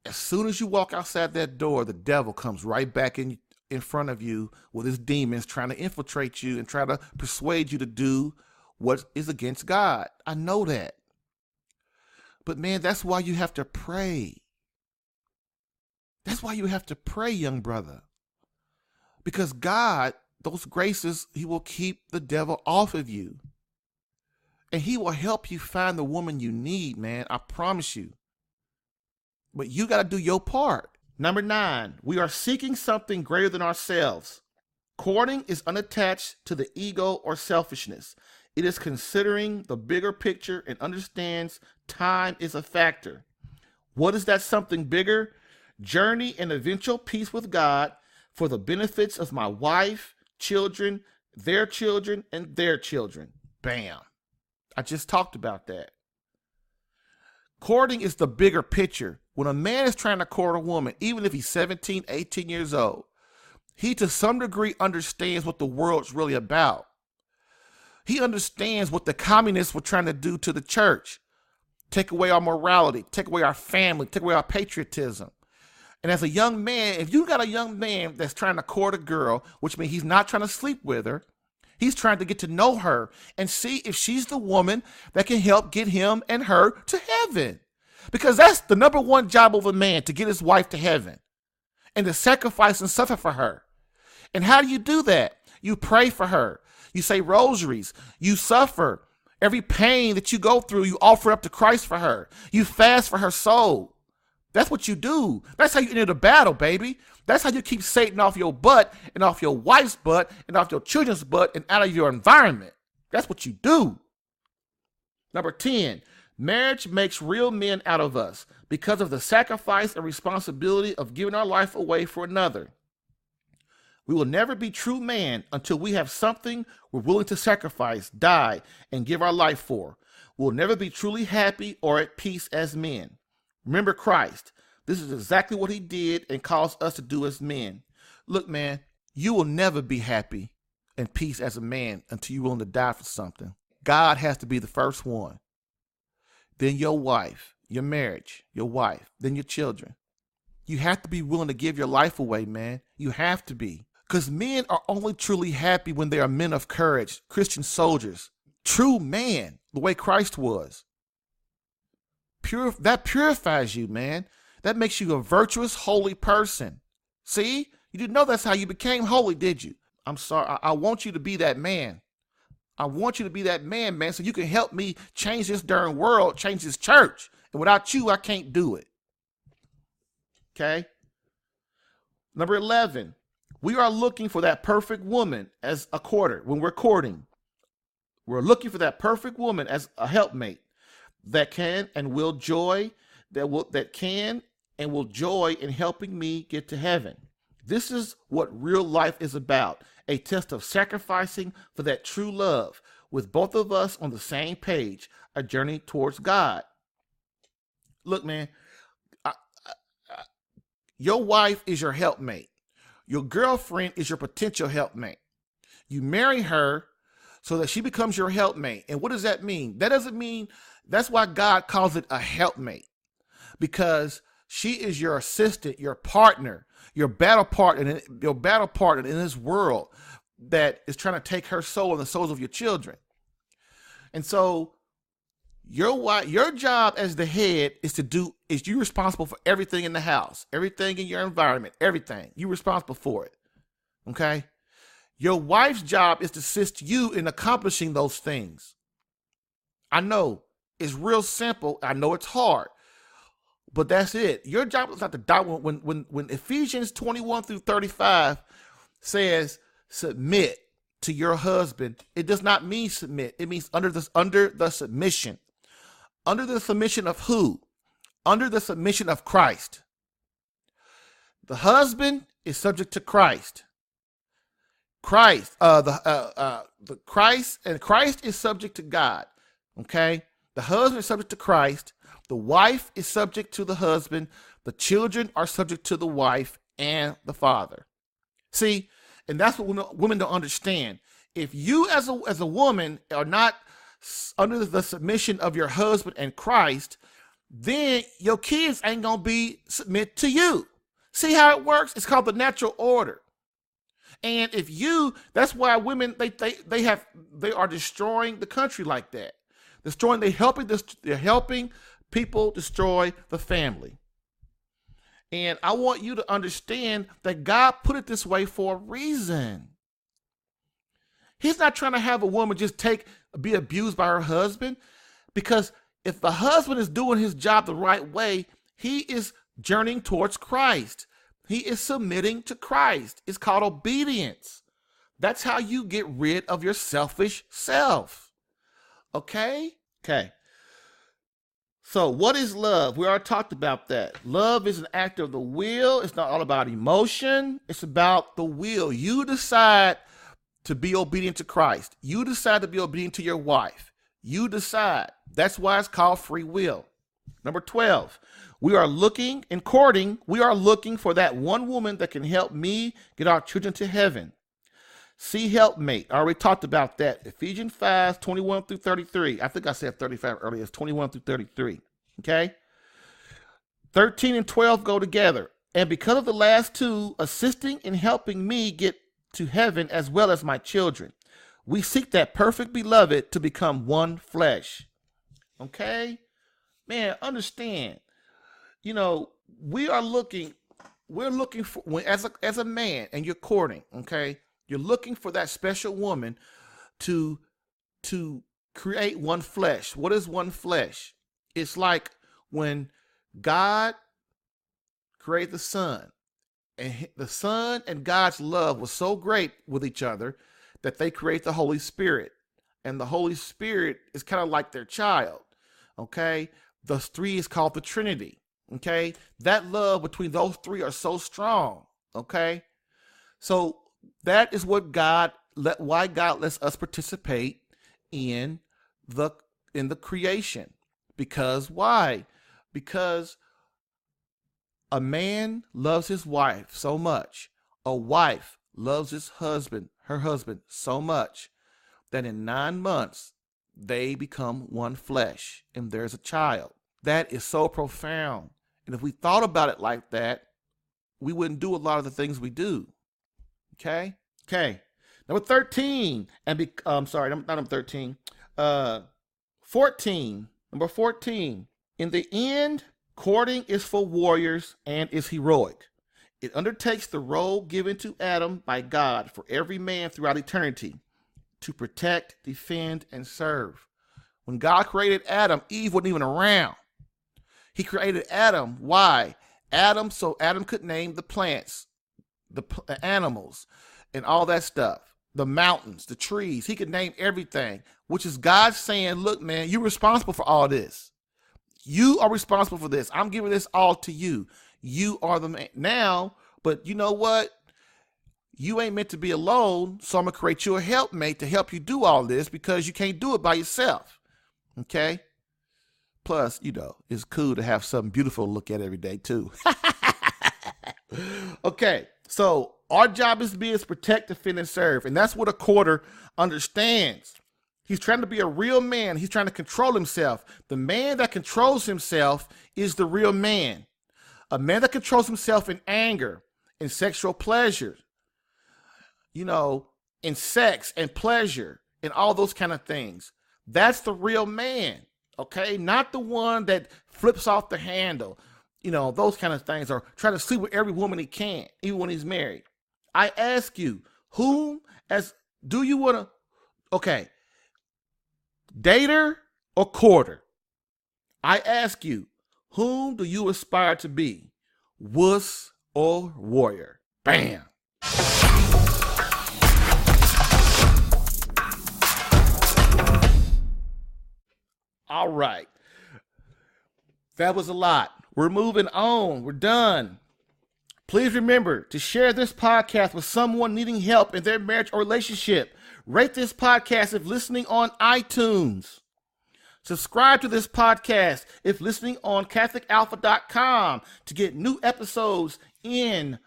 as soon as you walk outside that door, the devil comes right back in front of you with his demons trying to infiltrate you and try to persuade you to do what is against God. I know that. But man, that's why you have to pray. That's why you have to pray, young brother. Because God, those graces, he will keep the devil off of you. And he will help you find the woman you need, man. I promise you. But you got to do your part. Number 9, we are seeking something greater than ourselves. Courting is unattached to the ego or selfishness. It is considering the bigger picture and understands time is a factor. What is that something bigger? Journey and eventual peace with God for the benefits of my wife, children, and their children. Bam. I just talked about that. Courting is the bigger picture. When a man is trying to court a woman, even if he's 17, 18 years old, he to some degree understands what the world's really about. He understands what the communists were trying to do to the church. Take away our morality, take away our family, take away our patriotism. And as a young man, if you got a young man that's trying to court a girl, which means he's not trying to sleep with her, he's trying to get to know her and see if she's the woman that can help get him and her to heaven. Because that's the number one job of a man, to get his wife to heaven and to sacrifice and suffer for her. And how do you do that? You pray for her. You say rosaries. You suffer. Every pain that you go through, you offer up to Christ for her. You fast for her soul. That's what you do. That's how you enter the battle, baby. That's how you keep Satan off your butt and off your wife's butt and off your children's butt and out of your environment. That's what you do. Number 10, marriage makes real men out of us because of the sacrifice and responsibility of giving our life away for another. We will never be true man until we have something we're willing to sacrifice, die, and give our life for. We'll never be truly happy or at peace as men. Remember Christ. This is exactly what he did and calls us to do as men. Look, man, you will never be happy and peace as a man until you're willing to die for something. God has to be the first one. Then your wife, your marriage, your wife, then your children. You have to be willing to give your life away, man. You have to be. Because men are only truly happy when they are men of courage, Christian soldiers, true man, the way Christ was. That purifies you, man. That makes you a virtuous, holy person. See? You didn't know that's how you became holy, did you? I'm sorry. I want you to be that man. I want you to be that man, so you can help me change this darn world, change this church. And without you, I can't do it. Okay? Number 11, we are looking for that perfect woman as a courter when we're courting. We're looking for that perfect woman as a helpmate that can and will joy, that can and will joy in helping me get to heaven. This is what real life is about, a test of sacrificing for that true love, with both of us on the same page, a journey towards God. Look, man, your wife is your helpmate. Your girlfriend is your potential helpmate. You marry her so that she becomes your helpmate. And what does that mean? That doesn't mean, that's why God calls it a helpmate, because she is your assistant, your partner, your battle partner in this world that is trying to take her soul and the souls of your children. And so your job as the head is you're responsible for everything in the house, everything in your environment, everything. You're responsible for it. Okay? Your wife's job is to assist you in accomplishing those things. I know it's real simple. I know it's hard, but that's it. Your job is not to die. When Ephesians 21-35 says submit to your husband, it does not mean submit. It means under the submission. Under the submission of who? under the submission of Christ. The husband is subject to Christ. Christ is subject to God. Okay? The husband is subject to Christ. The wife is subject to the husband. The children are subject to the wife and the father. See, and that's what women don't understand. If you as a woman are not under the submission of your husband and Christ, then your kids ain't going to be submit to you. See how it works? It's called the natural order. And if that's why women, they are destroying the country like that. They're helping people destroy the family. And I want you to understand that God put it this way for a reason. He's not trying to have a woman just be abused by her husband, because if the husband is doing his job the right way, he is journeying towards Christ. He is submitting to Christ. It's called obedience. That's how you get rid of your selfish self. Okay? Okay. So what is love? We already talked about that. Love is an act of the will. It's not all about emotion. It's about the will. You decide to be obedient to Christ. You decide to be obedient to your wife. You decide. That's why it's called free will. Number 12, we are looking for that one woman that can help me get our children to heaven. See helpmate. I already talked about that. Ephesians 5, 21 through 33. I think I said 35 earlier. It's 21 through 33. Okay? 13 and 12 go together. And because of the last two, assisting and helping me get to heaven as well as my children, we seek that perfect beloved to become one flesh. Okay? Man, understand. We're looking for, as a man and you're courting, okay? You're looking for that special woman to create one flesh. What is one flesh? It's like when God created the sun, and the Son and God's love was so great with each other that they create the Holy Spirit. And the Holy Spirit is kind of like their child, okay? The three is called the Trinity, okay? That love between those three are so strong, okay? So that is why God lets us participate in the creation. Because why? Because a man loves his wife so much. A wife loves her husband so much that in 9 months they become one flesh and there's a child. That is so profound. And if we thought about it like that, we wouldn't do a lot of the things we do. Okay? Okay. Number 13. Not number 13. 14. Number 14. In the end, courting is for warriors and is heroic. It undertakes the role given to Adam by God for every man throughout eternity to protect, defend, and serve. When God created Adam, Eve wasn't even around. He created Adam. Why? So Adam could name the plants, the animals, and all that stuff. The mountains, the trees. He could name everything, which is God saying, look, man, you're responsible for all this. You are responsible for this. I'm giving this all to you. You are the man now, but you know what? You ain't meant to be alone, so I'm going to create you a helpmate to help you do all this because you can't do it by yourself. Okay? Plus, it's cool to have something beautiful to look at every day too. Okay, so our job is to protect, defend, and serve. And that's what a courter understands. He's trying to be a real man. He's trying to control himself. The man that controls himself is the real man. A man that controls himself in anger, in sexual pleasure, in sex and pleasure and all those kind of things. That's the real man, okay? Not the one that flips off the handle, those kind of things, or try to sleep with every woman he can, even when he's married. I ask you, do you want to, dater or courter? I ask you, whom do you aspire to be? Wuss or warrior? Bam. All right. That was a lot. We're moving on. We're done. Please remember to share this podcast with someone needing help in their marriage or relationship. Rate this podcast if listening on iTunes. Subscribe to this podcast if listening on CatholicAlpha.com to get new episodes in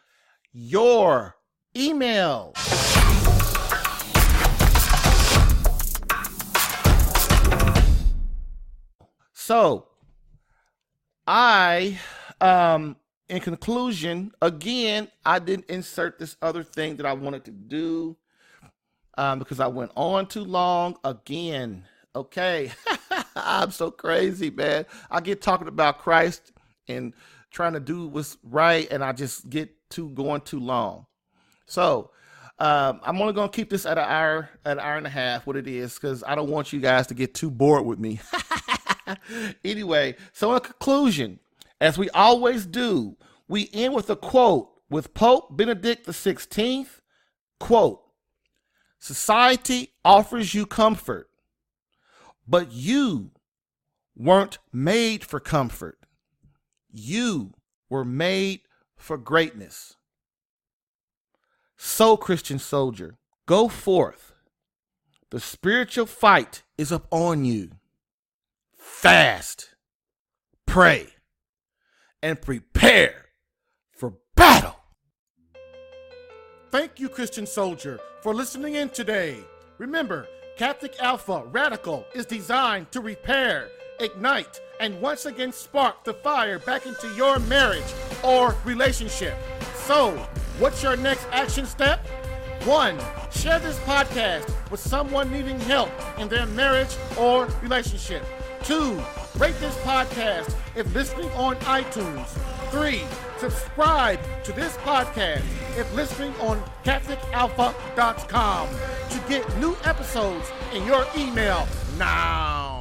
your email. So, in conclusion, again, I didn't insert this other thing that I wanted to do because I went on too long again. Okay. I'm so crazy, man. I get talking about Christ and trying to do what's right, and I just get going too long. So I'm only going to keep this at an hour and a half, what it is, because I don't want you guys to get too bored with me. Anyway, so in conclusion, as we always do, we end with a quote with Pope Benedict XVI. Quote, "Society offers you comfort, but you weren't made for comfort. You were made for greatness." So, Christian soldier, go forth. The spiritual fight is upon you. Fast, pray, and prepare for battle. Thank you, Christian soldier, for listening in today. Remember, Catholic Alpha Radical is designed to repair, ignite, and once again spark the fire back into your marriage or relationship. So, what's your next action step? 1. Share this podcast with someone needing help in their marriage or relationship. 2. Rate this podcast if listening on iTunes. 3. Subscribe to this podcast if listening on CatholicAlpha.com to get new episodes in your email now.